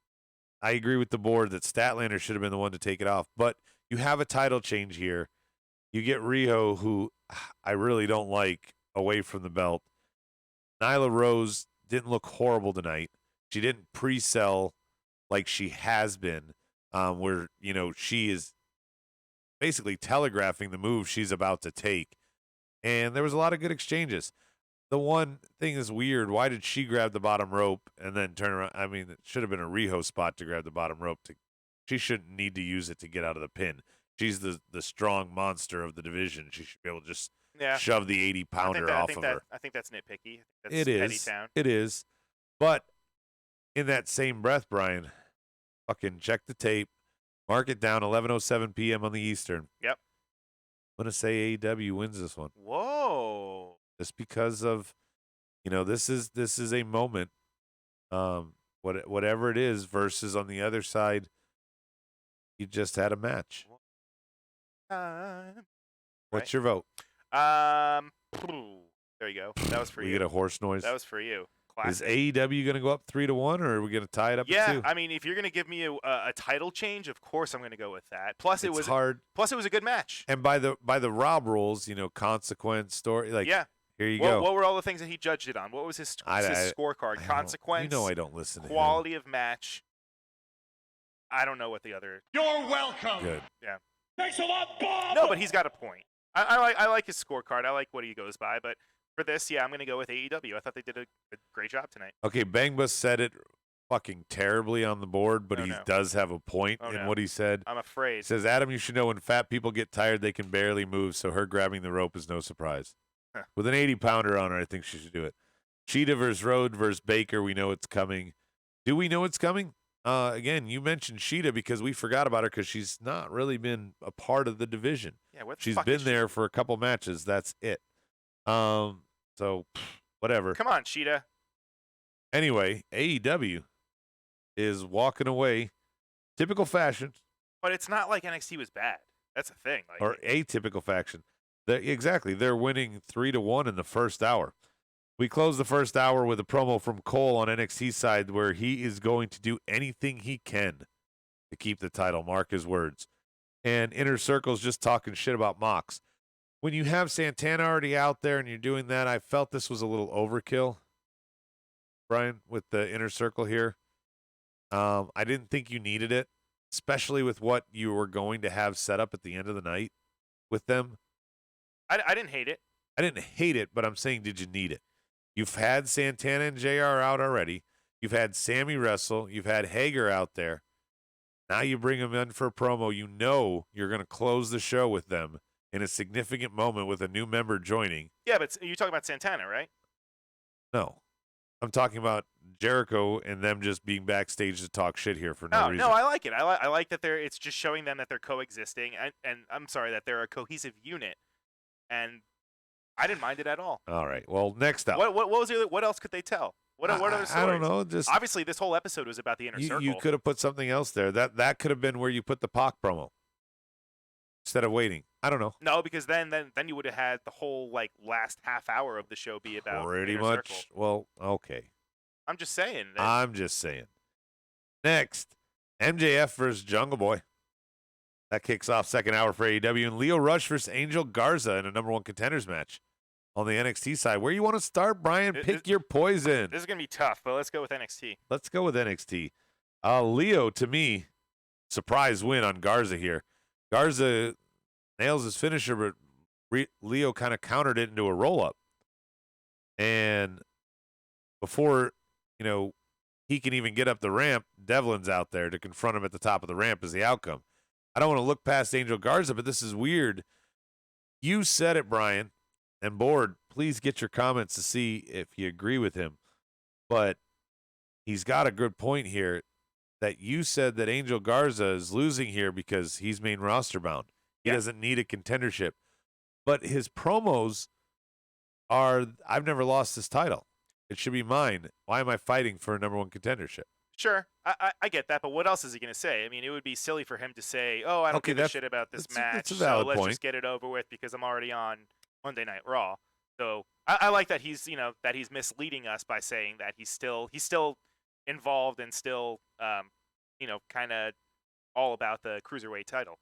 I agree with the board that Statlander should have been the one to take it off, but you have a title change here. You get Riho, who I really don't like, away from the belt. Nyla Rose didn't look horrible tonight. She didn't pre-sell like she has been, where, she is basically telegraphing the move she's about to take. And there was a lot of good exchanges. The one thing is weird. Why did she grab the bottom rope and then turn around? I mean, it should have been a Riho spot to grab the bottom rope. She shouldn't need to use it to get out of the pin. She's the strong monster of the division. She should be able to just shove the 80-pounder off of her. I think that's nitpicky. It is. It is. But in that same breath, Brian, fucking check the tape. Mark it down, 11:07 p.m. on the Eastern. Yep. I'm going to say AEW wins this one. Whoa. Just because of, this is a moment, whatever it is, versus on the other side, you just had a match. What's your vote? There you go. That was for you. We get a horse noise. That was for you. Classic. Is AEW going to go up 3-1, or are we going to tie it up at 2? Yeah, I mean, if you're going to give me a title change, of course I'm going to go with that. Plus, it was hard. Plus, it was a good match. And by the RAW rules, consequence, story, yeah. Here you go. What were all the things that he judged it on? What was his scorecard? Consequence. I don't listen to him. Quality of match. I don't know what the other. You're welcome. Good. Yeah. Thanks a lot, Bob. No, but he's got a point. I like his scorecard. I like what he goes by, but for this, yeah, I'm going to go with AEW. I thought they did a great job tonight. Okay, Bangba said it fucking terribly on the board, but does have a point in what he said. I'm afraid. He says, Adam, you should know when fat people get tired, they can barely move, so her grabbing the rope is no surprise. Huh. With an 80-pounder on her, I think she should do it. Cheetah versus Road versus Baker, we know it's coming. Do we know it's coming? Again, you mentioned Sheeta because we forgot about her because she's not really been a part of the division. Yeah, what the she's fuck been is there for a couple matches. That's it. So whatever. Come on, Sheeta. Anyway, AEW is walking away, typical fashion. But it's not like NXT was bad. That's the thing. Or atypical fashion. Exactly. They're winning 3-1 in the first hour. We close the first hour with a promo from Cole on NXT side where he is going to do anything he can to keep the title. Mark his words. And Inner Circle's just talking shit about Mox. When you have Santana already out there and you're doing that, I felt this was a little overkill, Brian, with the Inner Circle here. I didn't think you needed it, especially with what you were going to have set up at the end of the night with them. I didn't hate it. I didn't hate it, but I'm saying, did you need it? You've had Santana and JR out already. You've had Sammy wrestle. You've had Hager out there. Now you bring them in for a promo. You know you're going to close the show with them in a significant moment with a new member joining. Yeah, but you're talking about Santana, right? No. I'm talking about Jericho and them just being backstage to talk shit here for no reason. No, I like it. I like that it's just showing them that they're coexisting, and I'm sorry, that they're a cohesive unit. And I didn't mind it at all. All right. Well, next up. What was the other, what else could they tell? What other stories? I don't know. Just obviously, this whole episode was about the Inner Circle. You could have put something else there. That could have been where you put the Pac promo instead of waiting. I don't know. No, because then you would have had the whole like last half hour of the show be about pretty Inner much. Circle. Well, okay. I'm just saying. I'm just saying. Next, MJF versus Jungle Boy. That kicks off second hour for AEW, and Lio Rush versus Angel Garza in a number one contenders match on the NXT side. Where you want to start, Brian? Pick your poison. This is gonna be tough, but let's go with NXT. Let's go with NXT. Lio, to me, surprise win on Garza here. Garza nails his finisher, but Lio kind of countered it into a roll-up. And before, he can even get up the ramp, Devlin's out there to confront him at the top of the ramp as the outcome. I don't want to look past Angel Garza, but this is weird. You said it, Brian, and Board, please get your comments to see if you agree with him. But he's got a good point here that you said that Angel Garza is losing here because he's main roster bound. He doesn't need a contendership. But his promos are, I've never lost this title. It should be mine. Why am I fighting for a number one contendership? Sure, I get that, but what else is he going to say? I mean, it would be silly for him to say, oh, I don't give a shit about this match, that's a valid so let's point. just get it over with because I'm already on Monday Night Raw. So I like that he's, that he's misleading us by saying that he's still involved and still, kind of all about the Cruiserweight title.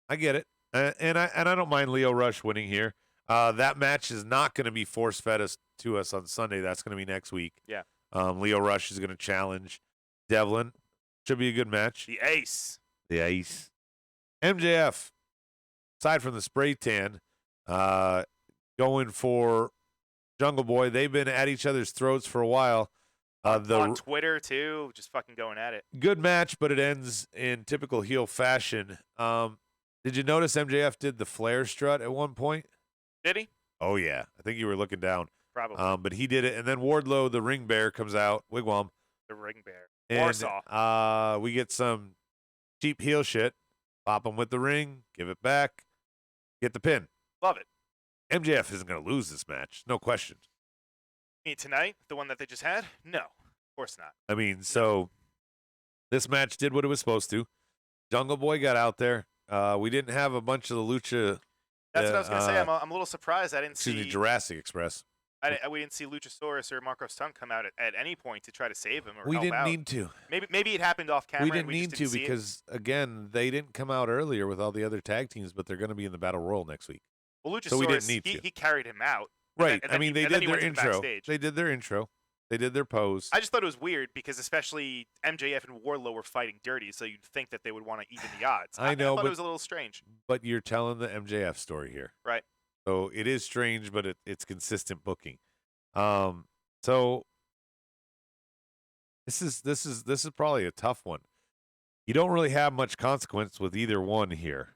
I get it. And I don't mind Lio Rush winning here. That match is not going to be force-fed to us on Sunday. That's going to be next week. Yeah. Lio Rush is going to challenge Devlin. Should be a good match. The Ace. MJF, aside from the spray tan, going for Jungle Boy. They've been at each other's throats for a while. On Twitter, too, just fucking going at it. Good match, but it ends in typical heel fashion. Did you notice MJF did the flare strut at one point? Did he? Oh, yeah. I think you were looking down. Probably. But he did it. And then Wardlow, the ring bear, comes out. Wigwam. The ring bear. And, Warsaw. we get some cheap heel shit. Pop him with the ring. Give it back. Get the pin. Love it. MJF isn't going to lose this match. No question. Me tonight? The one that they just had? No. Of course not. I mean, so this match did what it was supposed to. Jungle Boy got out there. We didn't have a bunch of the Lucha. That's what I was going to say. I'm a little surprised I didn't see Jurassic Express. We didn't see Luchasaurus or Marco Stunt come out at any point to try to save him or we help didn't out. need to. Maybe it happened off camera. We didn't and need just to because, again, they didn't come out earlier with all the other tag teams, but they're going to be in the Battle Royal next week. Well, Luchasaurus, so we didn't need to. He carried him out. Right. And then they did their intro. They did their intro. They did their pose. I just thought it was weird because especially MJF and Wardlow were fighting dirty, so you'd think that they would want to even the odds. I know, thought but it was a little strange. But you're telling the MJF story here. Right. So it is strange, but it's consistent booking. So this is probably a tough one. You don't really have much consequence with either one here.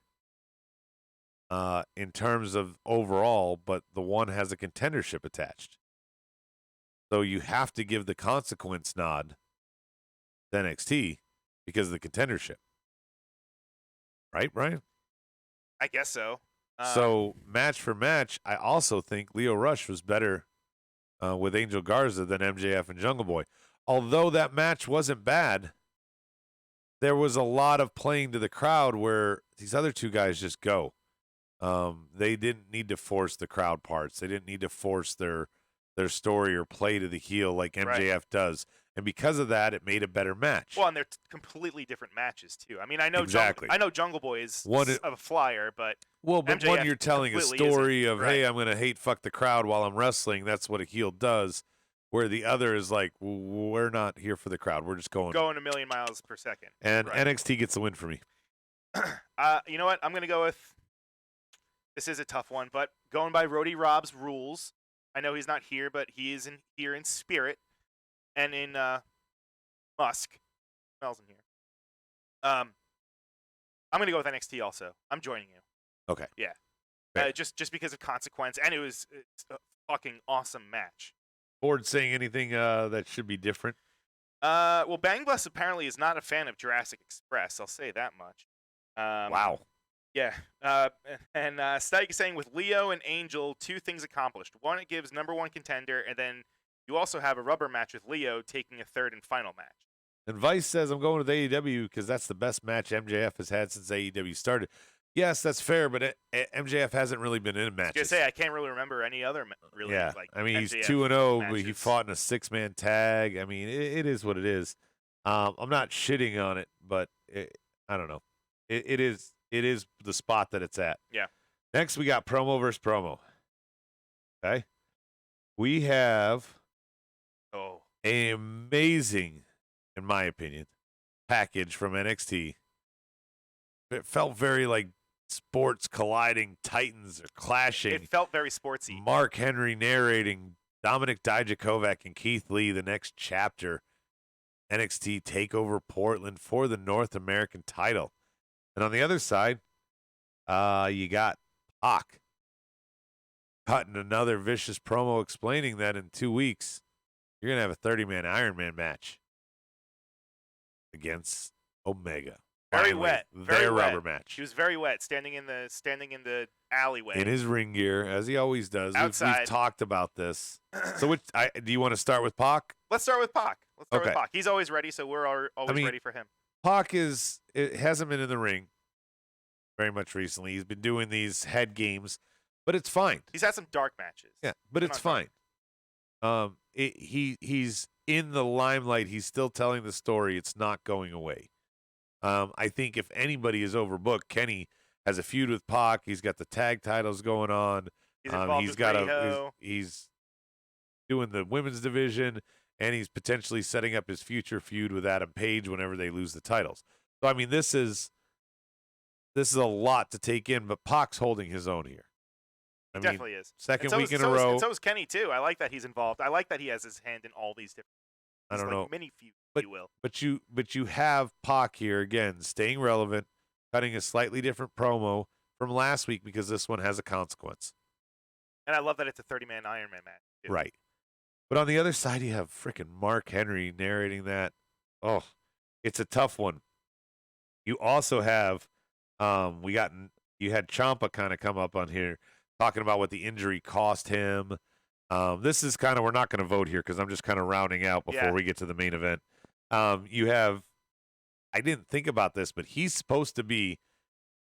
In terms of overall, but the one has a contendership attached. So you have to give the consequence nod to NXT because of the contendership. Right, Brian? I guess so. So match for match, I also think Lio Rush was better with Angel Garza than MJF and Jungle Boy. Although that match wasn't bad, there was a lot of playing to the crowd where these other two guys just go. They didn't need to force the crowd parts. They didn't need to force their story or play to the heel like MJF does. And because of that, it made a better match. Well, and they're completely different matches, too. I mean, I know exactly. I know Jungle Boy is a flyer, but but MJF when you're telling a story of, right. hey, I'm going to hate fuck the crowd while I'm wrestling, that's what a heel does, where the other is like, we're not here for the crowd. We're just going a million miles per second. And NXT gets the win for me. You know what? I'm going to go with, this is a tough one, but going by Roddy Rob's rules, I know he's not here, but he is here in spirit. And in Musk, smells in here. I'm gonna go with NXT also. I'm joining you. Okay. Yeah. Just because of consequence, and it's a fucking awesome match. Board saying anything that should be different? Well, Bang Bus apparently is not a fan of Jurassic Express. I'll say that much. Wow. Yeah. And Stike is saying with Leo and Angel, two things accomplished. One, it gives number one contender, and then You also have a rubber match with Leo taking a third and final match. And Vice says, I'm going with AEW because that's the best match MJF has had since AEW started. Yes, that's fair, but MJF hasn't really been in matches. I was going to say, I can't really remember any other really. Yeah, Like, I mean, MJF he's 2-0, but matches. he fought in a 6-man tag. I mean, it is what it is. I'm not shitting on it, but I don't know. It is the spot that it's at. Yeah. Next, we got promo versus promo. Okay. We have an amazing, in my opinion, package from NXT. It felt very like sports colliding, titans are clashing. It felt very sportsy. Mark Henry narrating, Dominic Dijakovic and Keith Lee, the next chapter. NXT TakeOver Portland for the North American title. And on the other side, you got Pac cutting another vicious promo explaining that in 2 weeks, you're going to have a 30-man Iron Man match against Omega. Very Finally, wet. Their wet. rubber match. He was very wet, standing in the alleyway. In his ring gear, as he always does. Outside. We've talked about this. So do you want to start with Pac? Let's start with Pac. With Okay. Pac. He's always ready, so we're always ready for him. Pac hasn't been in the ring very much recently. He's been doing these head games, but it's fine. He's had some dark matches. Yeah, but it's fine. He's in the limelight. He's still telling the story. It's not going away. I think if anybody is overbooked, Kenny has a feud with Pac. He's got the tag titles going on. He's involved with Riho. He's doing the women's division, and he's potentially setting up his future feud with Adam Page whenever they lose the titles. So I mean, this is a lot to take in, but Pac's holding his own here. He definitely is. Second week in a row. And so is Kenny too. I like that he's involved. I like that he has his hand in all these different. I don't know. Mini feuds, if you will. But you have Pac here again, staying relevant, cutting a slightly different promo from last week because this one has a consequence. And I love that it's a 30-man Iron Man match, too. Right. But on the other side, you have freaking Mark Henry narrating that. Oh, it's a tough one. You also have, you had Ciampa kind of come up on here talking about what the injury cost him. This is kind of, we're not going to vote here because I'm just kind of rounding out before we get to the main event. You have, I didn't think about this, but he's supposed to be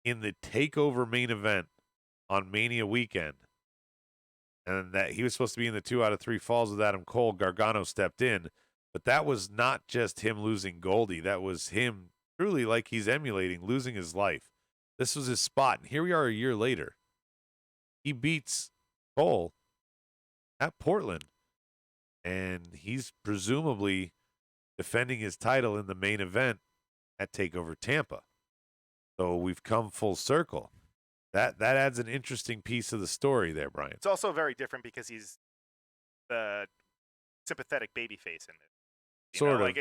in the TakeOver main event on Mania weekend. And that he was supposed to be in the 2 out of 3 falls with Adam Cole. Gargano stepped in. But that was not just him losing Goldie. That was him truly, like he's emulating, losing his life. This was his spot. And here we are a year later. He beats Cole at Portland. And he's presumably defending his title in the main event at TakeOver Tampa. So we've come full circle. That adds an interesting piece of the story there, Brian. It's also very different because he's the sympathetic babyface in it. Sort of. Like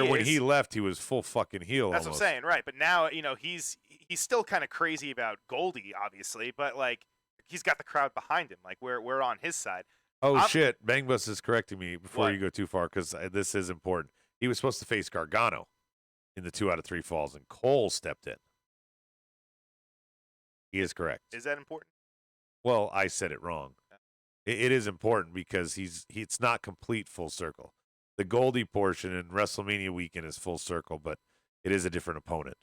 When he left, he was full fucking heel. That's almost. what I'm saying, right? But now, he's still kind of crazy about Goldie, obviously, but like he's got the crowd behind him. Like we're on his side. Oh shit! Bang Bus is correcting me before What? you go too far because this is important. He was supposed to face Gargano in the 2 out of 3 falls, and Cole stepped in. He is correct. Is that important? Well, I said it wrong. It is important because it's not complete full circle. The Goldie portion in WrestleMania weekend is full circle, but it is a different opponent.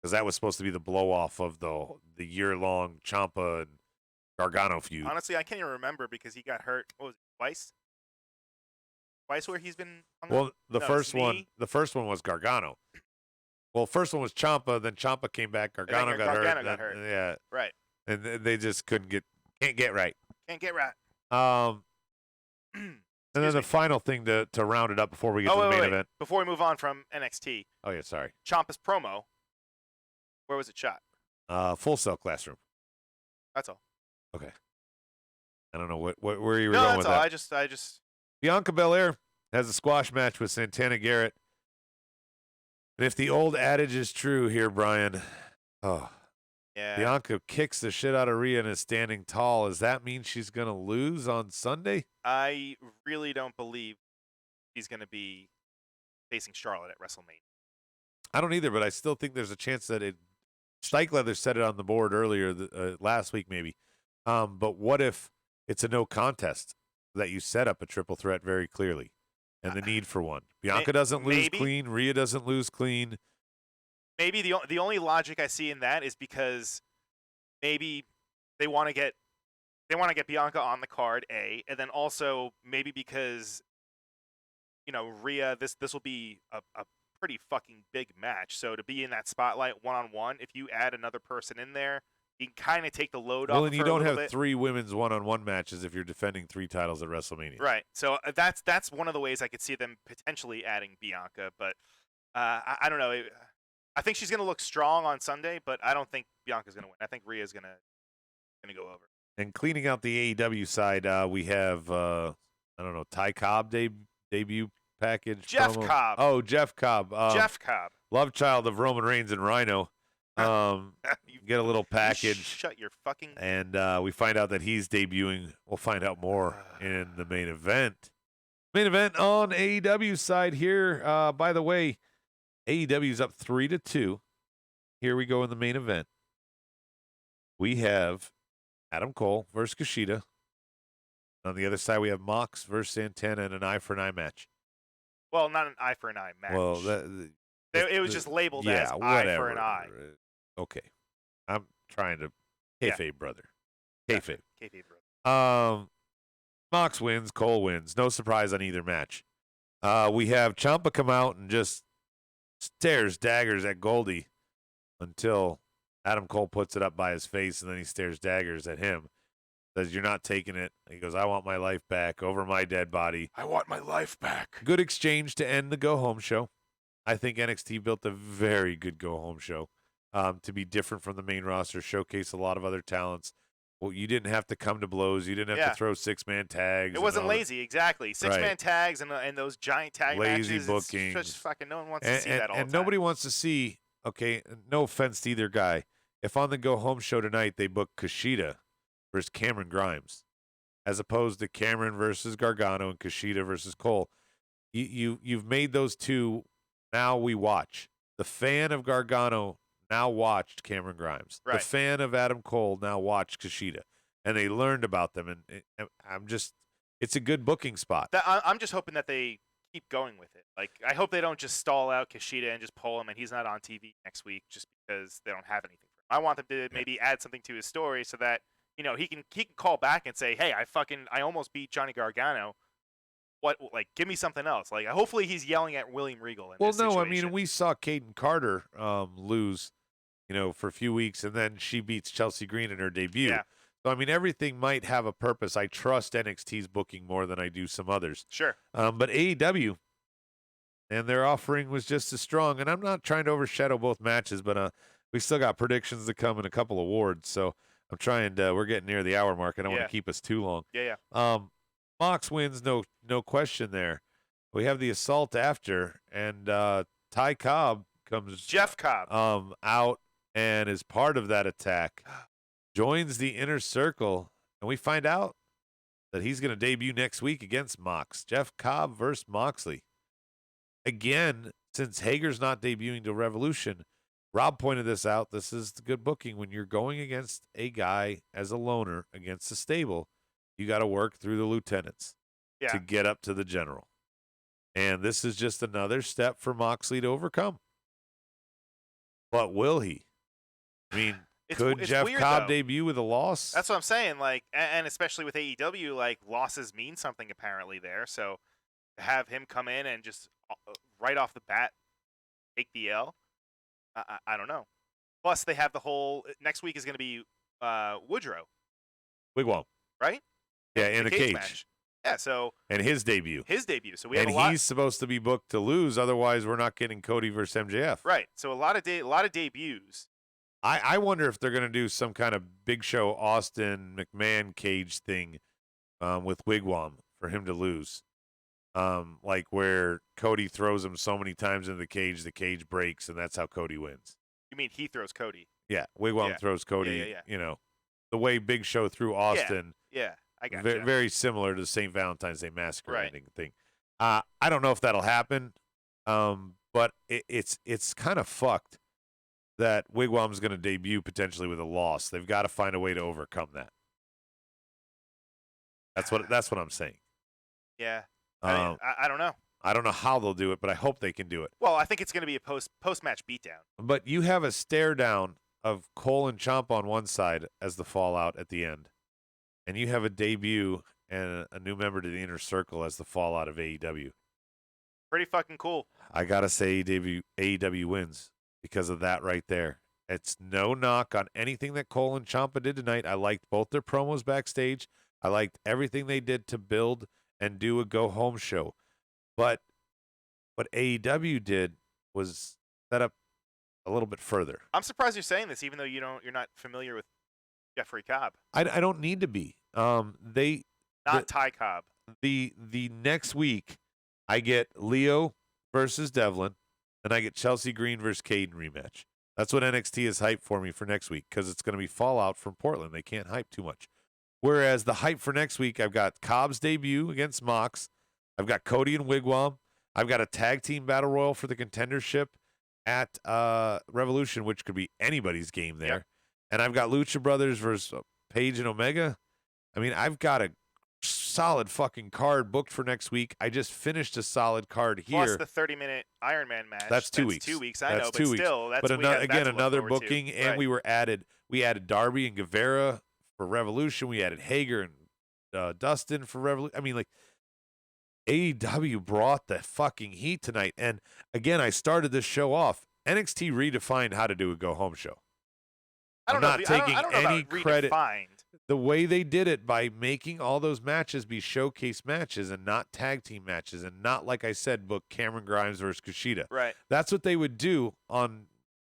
Because that was supposed to be the blow-off of the year-long Ciampa and Gargano feud. Honestly, I can't even remember because he got hurt. What was it, twice? Twice where he's been on Well, the his first knee? one was Gargano. Well, first one was Ciampa, then Ciampa came back, Gargano got Gargano hurt. got hurt. Yeah. Right. And they just can't get right. Can't get right. And then the final thing to round it up before we get to the main event. Before we move on from NXT, Oh yeah, sorry. Ciampa's promo. Where was it shot? Full Sail Classroom. That's all. Okay. I don't know where you were No, going that's with all. that. I just. Bianca Belair has a squash match with Santana Garrett. And if the old adage is true here, Brian, Yeah. Bianca kicks the shit out of Rhea and is standing tall. Does that mean she's going to lose on Sunday? I really don't believe he's going to be facing Charlotte at WrestleMania. I don't either, but I still think there's a chance that Stike Leather said it on the board earlier last week maybe. But what if it's a no contest? that you set up a triple threat very clearly, and the need for one. Bianca doesn't lose clean. Rhea doesn't lose clean. Maybe the only logic I see in that is because maybe they want to get Bianca on the card, and then also maybe because Rhea, this will be a pretty fucking big match. So to be in that spotlight one-on-one, if you add another person in there, you can kind of take the load off. Well, and you don't have bit. 3 women's one-on-one matches if you're defending 3 titles at WrestleMania. Right. So that's one of the ways I could see them potentially adding Bianca, but I don't know. I think she's going to look strong on Sunday, but I don't think Bianca's going to win. I think Rhea's going to go over. And cleaning out the AEW side, we have Ty Cobb debut package. Jeff promo. Cobb. Oh, Jeff Cobb. Jeff Cobb. Love child of Roman Reigns and Rhino. You get a little package. Shut your fucking. And we find out that he's debuting. We'll find out more in the main event. Main event on AEW side here. By the way, AEW's up 3-2. Here we go in the main event. We have Adam Cole versus Kushida. On the other side, we have Mox versus Santana in an eye for an eye match. Well, not an eye for an eye match. Well, it was just labeled as eye for an eye. Okay. I'm trying to kayfabe, brother. Kayfabe. Kayfabe, brother. Mox wins, Cole wins. No surprise on either match. We have Ciampa come out and just stares daggers at Goldie until Adam Cole puts it up by his face, and then he stares daggers at him. Says, "You're not taking it." He goes, "I want my life back over my dead body." I want my life back. Good exchange to end the go-home show. I think NXT built a very good go-home show to be different from the main roster, showcase a lot of other talents. Well, you didn't have to come to blows. You didn't have to throw 6-man tags. It wasn't lazy, exactly. 6-man tags and those giant tag lazy matches. Booking. Just fucking no one wants to see that all the time. And nobody wants to see, okay, no offense to either guy, if on the go-home show tonight they book Kushida versus Cameron Grimes, as opposed to Cameron versus Gargano and Kushida versus Cole, you've made those two. Now we watch. The fan of Gargano now watched Cameron Grimes. Right. The fan of Adam Cole now watched Kushida, and they learned about them. And it's a good booking spot. I'm just hoping that they keep going with it. Like, I hope they don't just stall out Kushida and just pull him and he's not on TV next week just because they don't have anything for him. I want them to maybe add something to his story so that he can call back and say, "Hey, I almost beat Johnny Gargano. What, like, give me something else." Like, hopefully he's yelling at William Regal. In this situation. I mean, we saw Kaden Carter lose, for a few weeks, and then she beats Chelsea Green in her debut. Yeah. So, I mean, everything might have a purpose. I trust NXT's booking more than I do some others. Sure. But AEW and their offering was just as strong. And I'm not trying to overshadow both matches, but we still got predictions to come and a couple awards. So I'm trying to. We're getting near the hour mark. I don't want to keep us too long. Yeah. Mox wins, no question there. We have the assault after, and Ty Cobb comes. Jeff Cobb. Out and is part of that attack. Joins the inner circle, and we find out that he's going to debut next week against Mox. Jeff Cobb versus Moxley. Again, since Hager's not debuting to Revolution, Rob pointed this out. This is the good booking. When you're going against a guy as a loner against the stable, you got to work through the lieutenants to get up to the general. And this is just another step for Moxley to overcome. But will he? I mean, could Jeff Cobb debut with a loss? That's what I'm saying. Like, and especially with AEW, like, losses mean something apparently there. So to have him come in and just right off the bat take the L, I don't know. Plus, they have the whole next week is going to be Woodrow. Wigwam. Right? Yeah, in the cage. Match. Yeah, so. And his debut. So we have a lot. And he's supposed to be booked to lose. Otherwise, we're not getting Cody versus MJF. Right. So a lot of debuts. I wonder if they're going to do some kind of Big Show Austin McMahon cage thing with Wigwam for him to lose. Like where Cody throws him so many times into the cage breaks, and that's how Cody wins. You mean he throws Cody? Yeah, Wigwam throws Cody. Yeah. The way Big Show threw Austin. Yeah, I got Very similar to the St. Valentine's Day Massacre ending thing. I don't know if that'll happen, but it's kind of fucked that Wigwam's going to debut potentially with a loss. They've got to find a way to overcome that. That's what I'm saying. Yeah. Um, I don't know. I don't know how they'll do it, but I hope they can do it. Well, I think it's going to be a post-match beatdown. But you have a stare down of Cole and Ciampa on one side as the fallout at the end, and you have a debut and a new member to the Inner Circle as the fallout of AEW. Pretty fucking cool. I gotta say AEW wins because of that right there. It's no knock on anything that Cole and Ciampa did tonight. I liked both their promos backstage. I liked everything they did to build and do a go-home show. But what AEW did was set up a little bit further. I'm surprised you're saying this, even though you're not familiar with Jeffrey Cobb. I don't need to be. Ty Cobb. The next week, I get Leo versus Devlin, and I get Chelsea Green versus Caden rematch. That's what NXT is hyped for me for next week because it's going to be Fallout from Portland. They can't hype too much. Whereas the hype for next week, I've got Cobb's debut against Mox. I've got Cody and Wigwam. I've got a tag team battle royal for the contendership at Revolution, which could be anybody's game there. Yep. And I've got Lucha Brothers versus Paige and Omega. I mean, I've got a solid fucking card booked for next week. I just finished a solid card here. Plus the 30-minute Iron Man match. That's 2 weeks. 2 weeks, I know, but still. That's another booking, and we added Darby and Guevara for Revolution. We added Hager and Dustin for Revolution. I mean, like, AEW brought the fucking heat tonight. And again, I started this show off. NXT redefined how to do a go-home show. I'm not taking any credit. The way they did it by making all those matches be showcase matches and not tag team matches and not, like I said, book Cameron Grimes versus Kushida. Right. That's what they would do on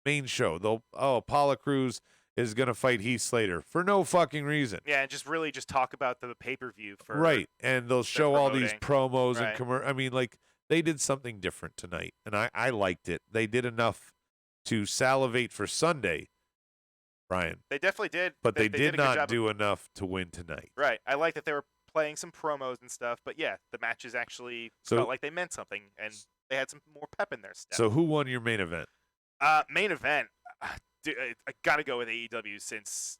main show. Apollo Crews is going to fight Heath Slater for no fucking reason. Yeah, and just talk about the pay-per-view for right. And they'll show all these promos right. and I mean, like, they did something different tonight, and I liked it. They did enough to salivate for Sunday, Brian. They definitely did. But they did not do enough to win tonight. Right. I like that they were playing some promos and stuff, but yeah, the matches actually felt like they meant something, and they had some more pep in their step. So who won your main event? Main event, dude, I got to go with AEW since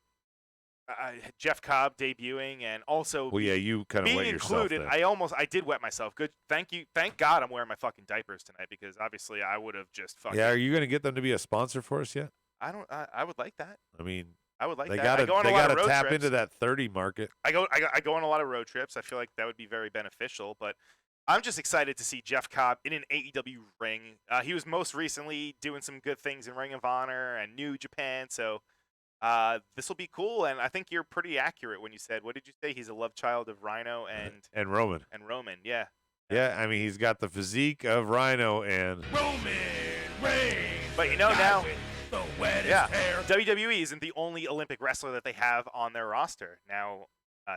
Jeff Cobb debuting and also you kind of being wet included. yourself I did wet myself. Good. Thank God I'm wearing my fucking diapers tonight because obviously I would have just fucking. Yeah, are you going to get them to be a sponsor for us yet? I would like that. I mean, I would like they that. They got to tap into that 30 market. I go on a lot of road trips. I feel like that would be very beneficial, but I'm just excited to see Jeff Cobb in an AEW ring. He was most recently doing some good things in Ring of Honor and New Japan, so this will be cool. And I think you're pretty accurate when you said, what did you say? He's a love child of Rhino and Roman. And Roman, yeah. Yeah, I mean, he's got the physique of Rhino and Roman Reigns. But you know now. The wettest hair. WWE isn't the only Olympic wrestler that they have on their roster. Now,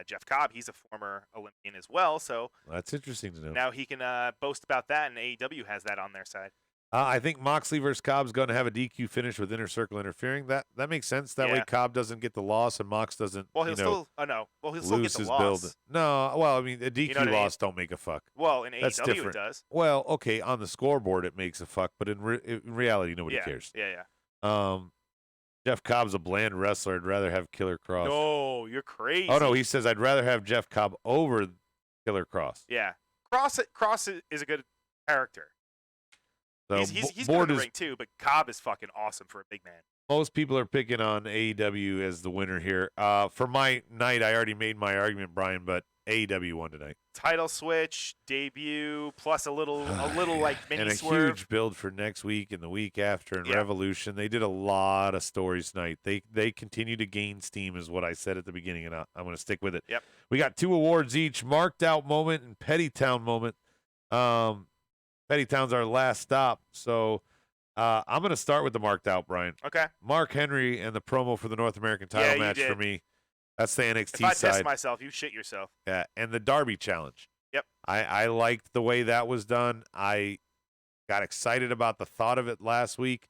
Jeff Cobb, he's a former Olympian as well, so that's interesting to know. Now he can boast about that, and AEW has that on their side. I think Moxley versus Cobb's going to have a DQ finish with Inner Circle interfering. That makes sense. That way Cobb doesn't get the loss and Mox doesn't. Well, he'll still get the loss. Build. No, well, I mean, a DQ loss don't make a fuck. Well, in That's AEW different. It does. Well, okay, on the scoreboard it makes a fuck, but in reality nobody cares. Yeah. Jeff Cobb's a bland wrestler. I'd rather have Killer Kross. No, you're crazy. Oh no, he says I'd rather have Jeff Cobb over Killer Kross. Yeah, Kross is a good character. So he's good in the ring too, but Cobb is fucking awesome for a big man. Most people are picking on AEW as the winner here. For my night, I already made my argument, Brian, but AEW won tonight. Title switch, debut, plus a little like mini and a swerve. Huge build for next week and the week after and Revolution. They did a lot of stories tonight. They continue to gain steam, is what I said at the beginning, and I'm going to stick with it. Yep. We got 2 awards each: Marked Out moment and Petty Town moment. Petty Town's our last stop, so I'm going to start with the Marked Out, Brian. Okay. Mark Henry and the promo for the North American title match for me. That's the NXT side. If I test myself, you shit yourself. Yeah, and the Darby challenge. Yep. I liked the way that was done. I got excited about the thought of it last week.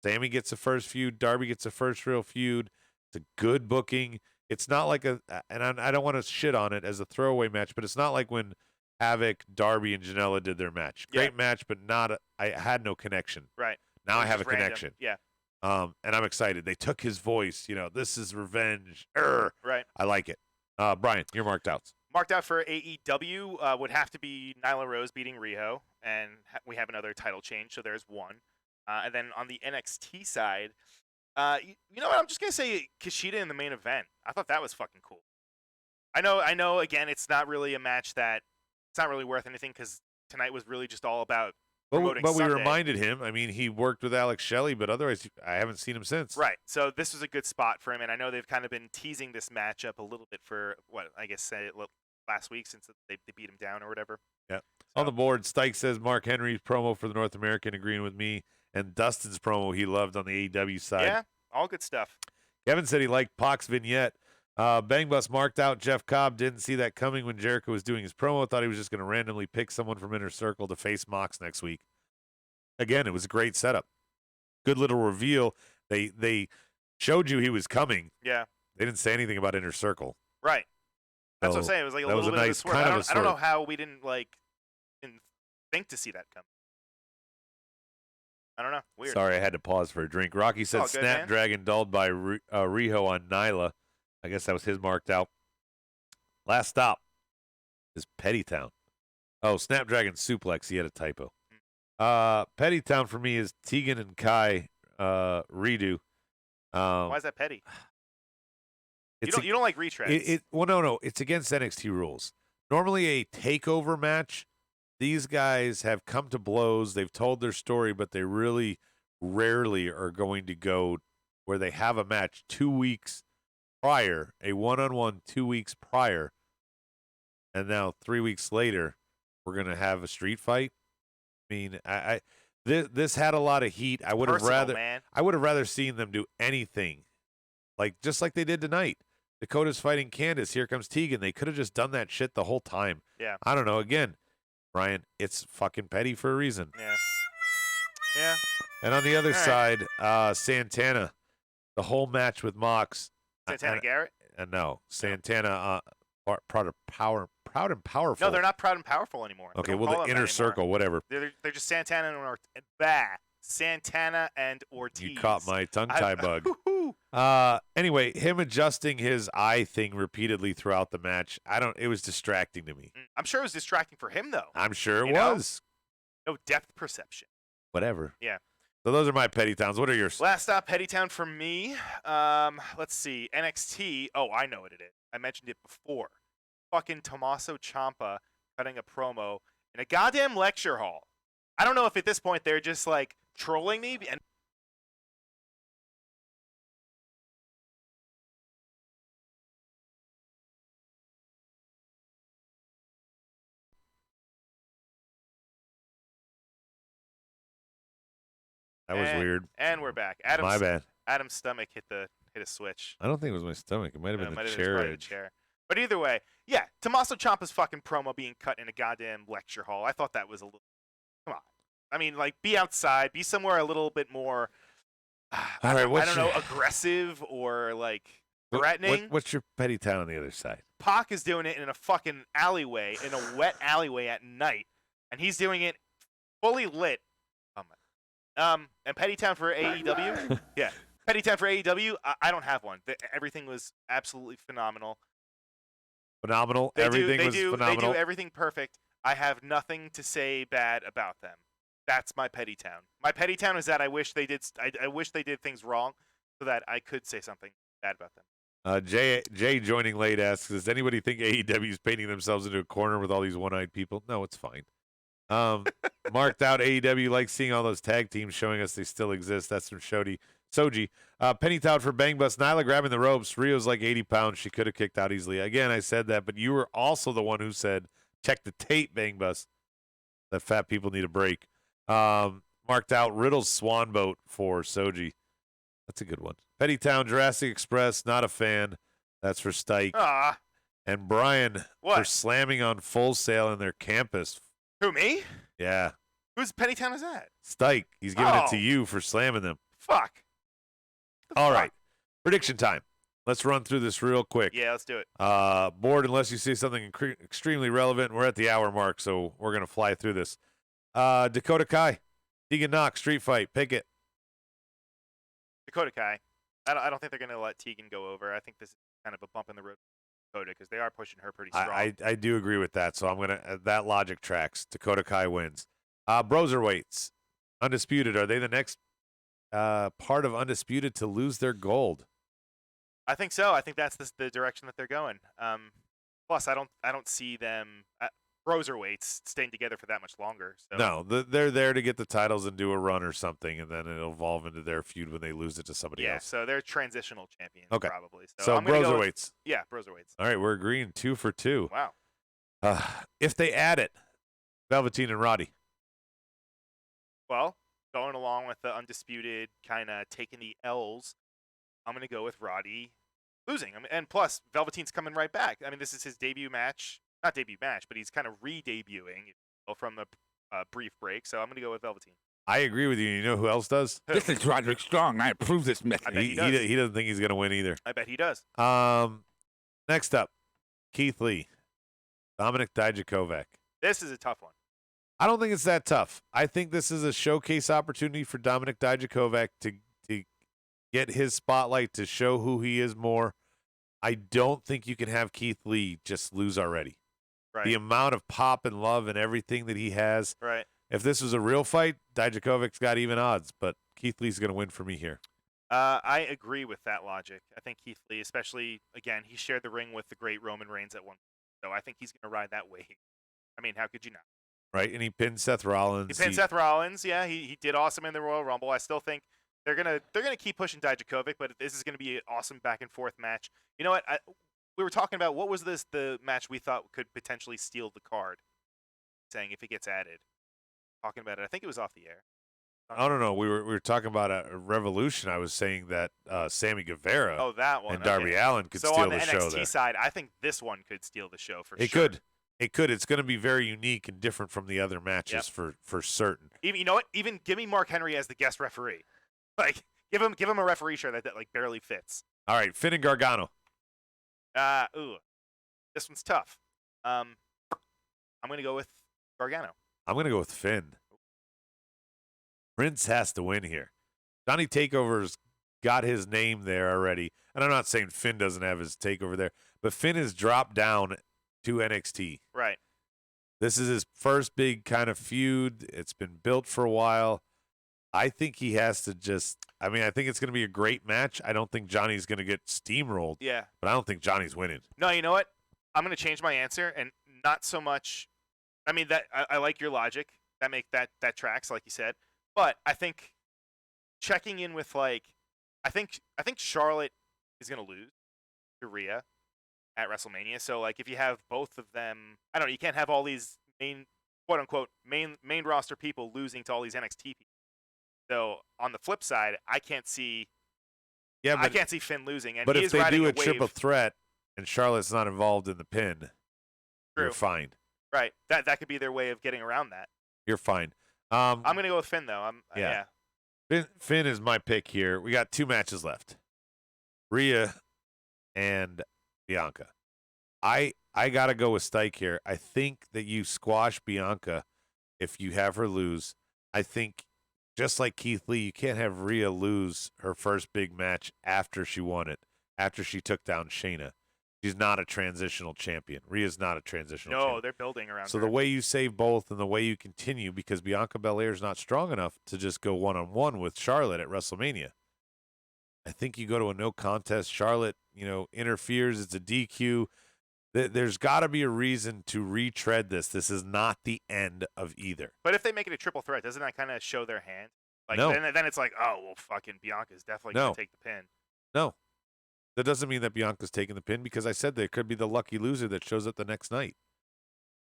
Sammy gets the first feud. Darby gets the first real feud. It's a good booking. It's not like and I don't want to shit on it as a throwaway match, but it's not like when Havoc, Darby, and Janela did their match. Great match, but I had no connection. Right. Now I have a connection. Yeah. And I'm excited. They took his voice. This is revenge. Right. I like it. Brian, you're Marked Outs. Marked out for AEW would have to be Nyla Rose beating Riho, and we have another title change, so there's one. And then on the NXT side, you know what? I'm just gonna say Kushida in the main event. I thought that was fucking cool. I know. Again, it's not really a match that it's not really worth anything because tonight was really just all about promoting But we Sunday. reminded him. I mean, he worked with Alex Shelley, but otherwise, I haven't seen him since. Right. So this was a good spot for him, and I know they've kind of been teasing this matchup a little bit for last week since they beat him down or whatever. Yeah. So. On the board, Stike says Mark Henry's promo for the North American agreeing with me, and Dustin's promo he loved on the AEW side. Yeah, all good stuff. Kevin said he liked Pac's vignette. Bang Bus marked out Jeff Cobb. Didn't see that coming when Jericho was doing his promo. Thought he was just going to randomly pick someone from Inner Circle to face Mox next week. Again, it was a great setup. Good little reveal. They showed you he was coming. Yeah. They didn't say anything about Inner Circle. Right. That's what I'm saying. It was like a little bit nice, of a swerve. kind of a I don't know swerve. how we didn't think to see that come. I don't know. Weird. Sorry, I had to pause for a drink. Rocky said All good, Snapdragon dulled by Riho on Nyla. I guess that was his marked out. Last stop is Pettytown. Oh, Snapdragon suplex. He had a typo. Pettytown for me is Tegan and Kai redo. Why is that petty? You don't like retreads. Well, no. It's against NXT rules. Normally a takeover match, these guys have come to blows. They've told their story, but they really rarely are going to go where they have a match 2 weeks prior, a one-on-one 2 weeks prior, and now 3 weeks later, we're going to have a street fight. I mean, this had a lot of heat. I would have rather seen them do anything, just like they did tonight. Dakota's fighting Candace. Here comes Tegan. They could have just done that shit the whole time. Yeah. I don't know. Again, Brian, it's fucking petty for a reason. Yeah. Yeah. And on the other side, Santana, the whole match with Mox. Santana Garrett? No, Santana, proud and powerful. No, they're not proud and powerful anymore. Okay, well, the Inner Circle, whatever. They're just Santana and Ortiz. You caught my tongue tie bug. Anyway, him adjusting his eye thing repeatedly throughout the match, it was distracting to me. I'm sure it was distracting for him, though. I'm sure it was. No depth perception. Whatever. Yeah. So those are my petty towns. What are yours? Last stop, Pettytown for me. Let's see. NXT. Oh, I know what it is. I mentioned it before. Fucking Tommaso Ciampa cutting a promo in a goddamn lecture hall. I don't know if at this point they're just trolling me and that was weird. And we're back. My bad. Adam's stomach hit a switch. I don't think it was my stomach. It might have been the chair. But either way, yeah, Tommaso Ciampa's fucking promo being cut in a goddamn lecture hall. I thought that was a little. Come on. I mean, be outside, be somewhere a little bit more. All right, I don't know, aggressive or threatening. What's your petty town on the other side? Pac is doing it in a fucking alleyway, in a wet alleyway at night, and he's doing it fully lit. And Pettytown for AEW. Yeah, Pettytown for AEW. I don't have one. Everything was absolutely phenomenal. Phenomenal. Everything was phenomenal. They do everything perfect. I have nothing to say bad about them. That's my Pettytown. My Pettytown is that I wish they did. I wish they did things wrong, so that I could say something bad about them. Jay joining late asks, does anybody think AEW is painting themselves into a corner with all these one-eyed people? No, it's fine. Marked out AEW likes seeing all those tag teams showing us they still exist. That's from Soji. Pennytown for Bang Bus. Nyla grabbing the ropes. Rio's like 80 pounds. She could have kicked out easily. Again, I said that, but you were also the one who said, check the tape, Bang Bus. That fat people need a break. Marked out Riddle's Swan Boat for Soji. That's a good one. Pettytown, Jurassic Express, not a fan. That's for Stike. And Brian for slamming on Full Sail in their campus. Who, me? Yeah. Whose Pettytown is that? Stike. He's giving it to you for slamming them. Fuck. All right. Prediction time. Let's run through this real quick. Yeah, let's do it. Board, unless you see something extremely relevant. We're at the hour mark, so we're going to fly through this. Dakota Kai, Tegan Knox, street fight. Pick it. Dakota Kai. I don't think they're going to let Tegan go over. I think this is kind of a bump in the road. Dakota because they are pushing her pretty strong. I do agree with that. So I'm gonna that logic tracks. Dakota Kai wins. Broserweights, Undisputed. Are they the next part of Undisputed to lose their gold? I think so. I think that's the direction that they're going. Plus, I don't see them Broserweights staying together for that much longer. So. No, they're there to get the titles and do a run or something, and then it'll evolve into their feud when they lose it to somebody else. Yeah, so they're transitional champions probably. So Broserweights. Yeah, Broserweights. All right, we're agreeing 2 for 2. Wow. If they add it, Velveteen and Roddy. Well, going along with the Undisputed kind of taking the L's, I'm going to go with Roddy losing. And plus, Velveteen's coming right back. I mean, this is his debut match. Not debut match, but he's kind of re-debuting from the brief break. So I'm going to go with Velveteen. I agree with you. You know who else does? This is Roderick Strong. I approve this message. I bet He doesn't think he's going to win either. I bet he does. Next up, Keith Lee, Dominic Dijakovic. This is a tough one. I don't think it's that tough. I think this is a showcase opportunity for Dominic Dijakovic to get his spotlight, to show who he is more. I don't think you can have Keith Lee just lose already. Right. The amount of pop and love and everything that he has. Right. If this was a real fight, Dijakovic's got even odds, but Keith Lee's going to win for me here. I agree with that logic. I think Keith Lee, especially, again, he shared the ring with the great Roman Reigns at one point. So I think he's going to ride that wave. I mean, how could you not? Right, and he pinned Seth Rollins. He pinned Seth Rollins. Yeah, he did awesome in the Royal Rumble. I still think they're gonna keep pushing Dijakovic, but this is gonna be an awesome back and forth match. You know what? We were talking about what was the match we thought could potentially steal the card. Saying if it gets added, talking about it. I think it was off the air. I don't know. We were talking about a Revolution. I was saying that Sammy Guevara that one, and Darby Allin could steal the show. So on the NXT there. side, I think this one could steal the show for sure. It could. It could. It's going to be very unique and different from the other matches for certain. Even you know what? Even give me Mark Henry as the guest referee. Like give him a referee shirt that like barely fits. All right, Finn and Gargano. This one's tough. I'm going to go with Gargano. I'm going to go with Finn. Prince has to win here. Johnny Takeover's got his name there already. And I'm not saying Finn doesn't have his takeover there, but Finn has dropped down to NXT. Right. This is his first big kind of feud. It's been built for a while. I think he has to I think it's going to be a great match. I don't think Johnny's going to get steamrolled. Yeah. But I don't think Johnny's winning. No, you know what? I'm going to change my answer, and not so much. I mean, that I like your logic. That tracks, like you said. But I think checking in with I think Charlotte is going to lose to Rhea at WrestleMania. So if you have both of them, I don't know, you can't have all these main quote unquote main roster people losing to all these NXT people. So on the flip side, I can't see Finn losing. And but he if is they riding do a wave. triple threat and Charlotte's not involved in the pin, you're fine. Right. That could be their way of getting around that. You're fine. I'm going to go with Finn though. Yeah. Finn is my pick here. We got 2 matches left. Rhea and Bianca. I got to go with Stike here. I think that you squash Bianca if you have her lose. I think just like Keith Lee, you can't have Rhea lose her first big match after she won it, after she took down Shayna. She's not a transitional champion. Rhea's not a transitional champion. No, they're building around So her. the way you save both and the way you continue, because Bianca Belair is not strong enough to just go one-on-one with Charlotte at WrestleMania. I think you go to a no contest. Charlotte, interferes. It's a DQ. There's got to be a reason to retread this. This is not the end of either. But if they make it a triple threat, doesn't that kind of show their hand? No. Then it's like, oh, well, fucking Bianca's definitely going to take the pin. No. That doesn't mean that Bianca's taking the pin, because I said there could be the lucky loser that shows up the next night.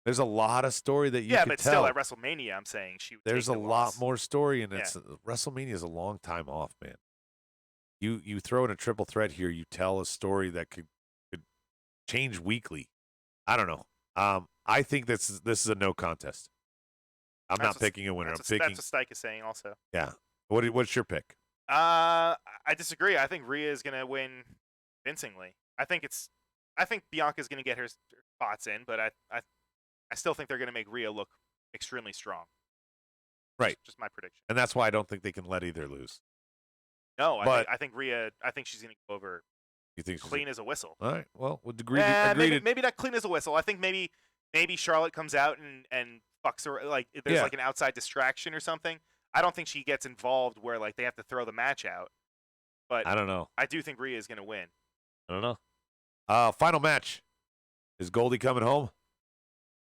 There's a lot of story that you could tell. Yeah, but still at WrestleMania, I'm saying she would There's take a the lot loss. more story, and WrestleMania is a long time off, man. You throw in a triple threat here, you tell a story that could change weekly. I don't know. I think this is a no contest. I'm not picking a winner. I'm picking. That's what Stike is saying also. Yeah. What's your pick? I disagree. I think Rhea is going to win convincingly. I think Bianca's going to get her spots in, but I still think they're going to make Rhea look extremely strong. Right. Just my prediction. And that's why I don't think they can let either lose. No, But- I think Rhea. I think she's going to go over You think clean as a whistle. All right. Well, we'll agree. Maybe not clean as a whistle. I think maybe Charlotte comes out and fucks her. Like if there's like an outside distraction or something. I don't think she gets involved where like they have to throw the match out. But I don't know. I do think Rhea is going to win. I don't know. Final match. Is Goldie coming home?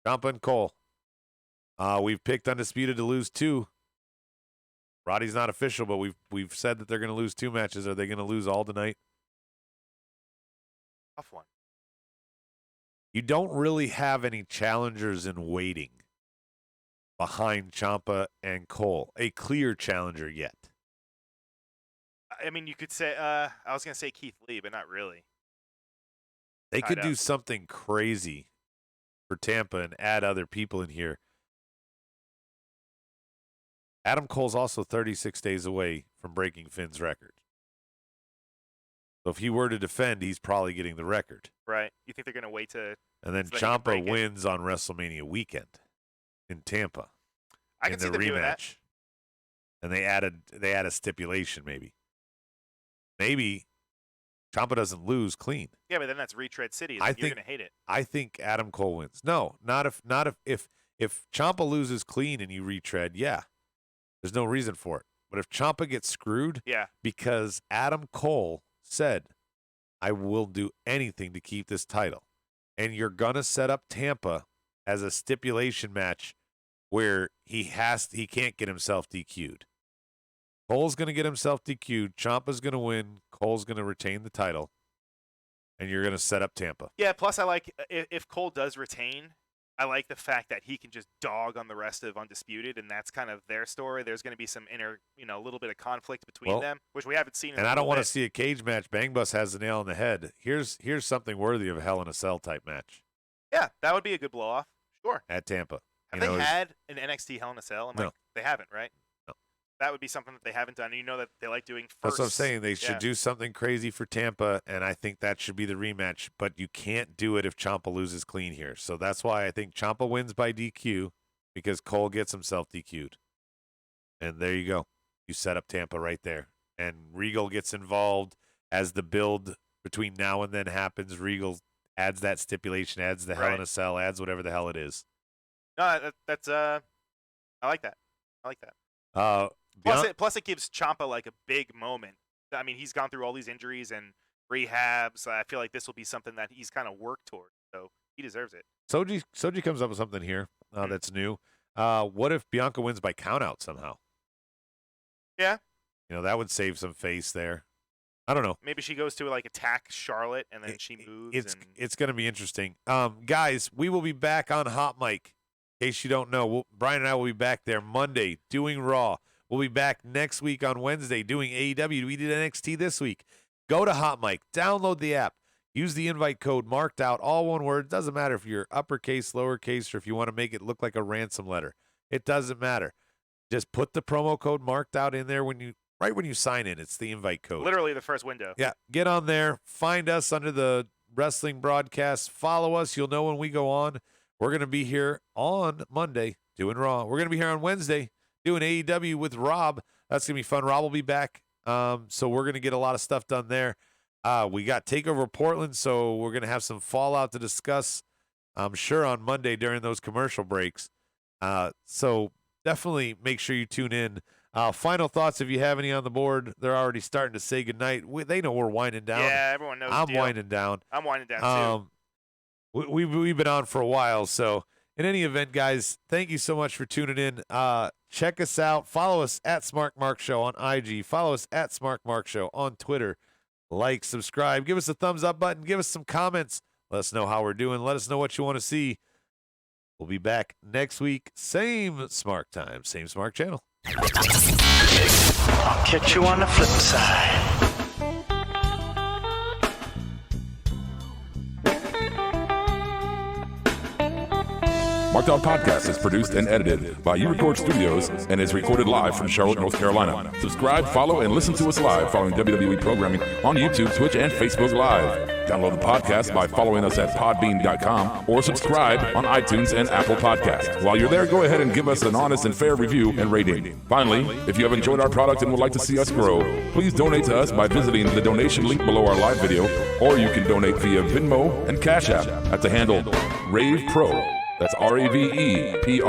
Ciampa and Cole. We've picked Undisputed to lose 2. Roddy's not official, but we've said that they're going to lose 2 matches. Are they going to lose all tonight? Tough one. You don't really have any challengers in waiting behind Ciampa and Cole. A clear challenger yet. I mean, you could say I was going to say Keith Lee, but not really. They could do something crazy for Tampa and add other people in here. Adam Cole's also 36 days away from breaking Finn's record. So if he were to defend, he's probably getting the record. Right. You think they're going to wait to... And then Ciampa wins on WrestleMania weekend in Tampa. I can see them doing that. And they add a stipulation maybe. Maybe Ciampa doesn't lose clean. Yeah, but then that's retread city. You're going to hate it. I think Adam Cole wins. No, not if Ciampa loses clean and you retread, yeah. There's no reason for it. But if Ciampa gets screwed, because Adam Cole said, I will do anything to keep this title. And you're going to set up Tampa as a stipulation match where he can't get himself DQ'd. Cole's going to get himself DQ'd. Ciampa's going to win. Cole's going to retain the title. And you're going to set up Tampa. Yeah, plus I like, if Cole does retain, I like the fact that he can just dog on the rest of Undisputed, and that's kind of their story. There's going to be some a little bit of conflict between them, which we haven't seen. And I don't want to see a cage match. Bang Bus has the nail on the head. Here's something worthy of a Hell in a Cell type match. Yeah, that would be a good blow-off. Sure. At Tampa. Have they had an NXT Hell in a Cell? No. They haven't, right? No. That would be something that they haven't done. And you know that they like doing first. That's what I'm saying. They should do something crazy for Tampa, and I think that should be the rematch. But you can't do it if Ciampa loses clean here. So that's why I think Ciampa wins by DQ, because Cole gets himself DQ'd. And there you go. You set up Tampa right there. And Regal gets involved as the build between now and then happens. Regal adds that stipulation, adds the Hell in a Cell, adds whatever the hell it is. No, that's I like that. I like that. Plus, it gives Ciampa like a big moment. I mean, he's gone through all these injuries and rehabs. I feel like this will be something that he's kind of worked toward. So he deserves it. Soji comes up with something here that's new. What if Bianca wins by countout somehow? Yeah. That would save some face there. I don't know. Maybe she goes to attack Charlotte and then she moves. It's going to be interesting. Guys, we will be back on Hot Mic. In case you don't know, Brian and I will be back there Monday doing Raw. We'll be back next week on Wednesday doing AEW. We did NXT this week. Go to Hot Mic. Download the app. Use the invite code MARKEDOUT, all one word. Doesn't matter if you're uppercase, lowercase, or if you want to make it look like a ransom letter. It doesn't matter. Just put the promo code MARKEDOUT in there when you sign in. It's the invite code. Literally the first window. Yeah. Get on there. Find us under the wrestling broadcast. Follow us. You'll know when we go on. We're going to be here on Monday doing Raw. We're going to be here on Wednesday doing AEW with Rob. That's going to be fun. Rob will be back. So we're going to get a lot of stuff done there. We got TakeOver Portland, so we're going to have some fallout to discuss, I'm sure, on Monday during those commercial breaks. So definitely make sure you tune in. Final thoughts, if you have any on the board. They're already starting to say goodnight. They know we're winding down. Yeah, everyone knows. I'm winding down. I'm winding down, too. We've been on for a while, so in any event, guys, thank you so much for tuning in. Check us out. Follow us at SmarkMark Show on IG. Follow us at SmarkMark Show on Twitter. Like, subscribe. Give us a thumbs up button. Give us some comments. Let us know how we're doing. Let us know what you want to see. We'll be back next week. Same Smart time, same Smart channel. I'll catch you on the flip side. Markedout Podcast is produced and edited by You Record Studios and is recorded live from Charlotte, North Carolina. Subscribe, follow, and listen to us live following WWE programming on YouTube, Twitch, and Facebook Live. Download the podcast by following us at podbean.com or subscribe on iTunes and Apple Podcasts. While you're there, go ahead and give us an honest and fair review and rating. Finally, if you have enjoyed our product and would like to see us grow, please donate to us by visiting the donation link below our live video, or you can donate via Venmo and Cash App at the handle Ravepro. That's RAVEPRO.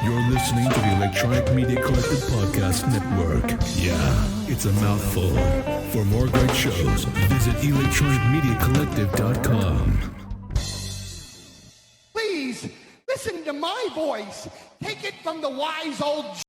You're listening to the Electronic Media Collective Podcast Network. Yeah, it's a mouthful. For more great shows, visit electronicmediacollective.com. Please, listen to my voice. Take it from the wise old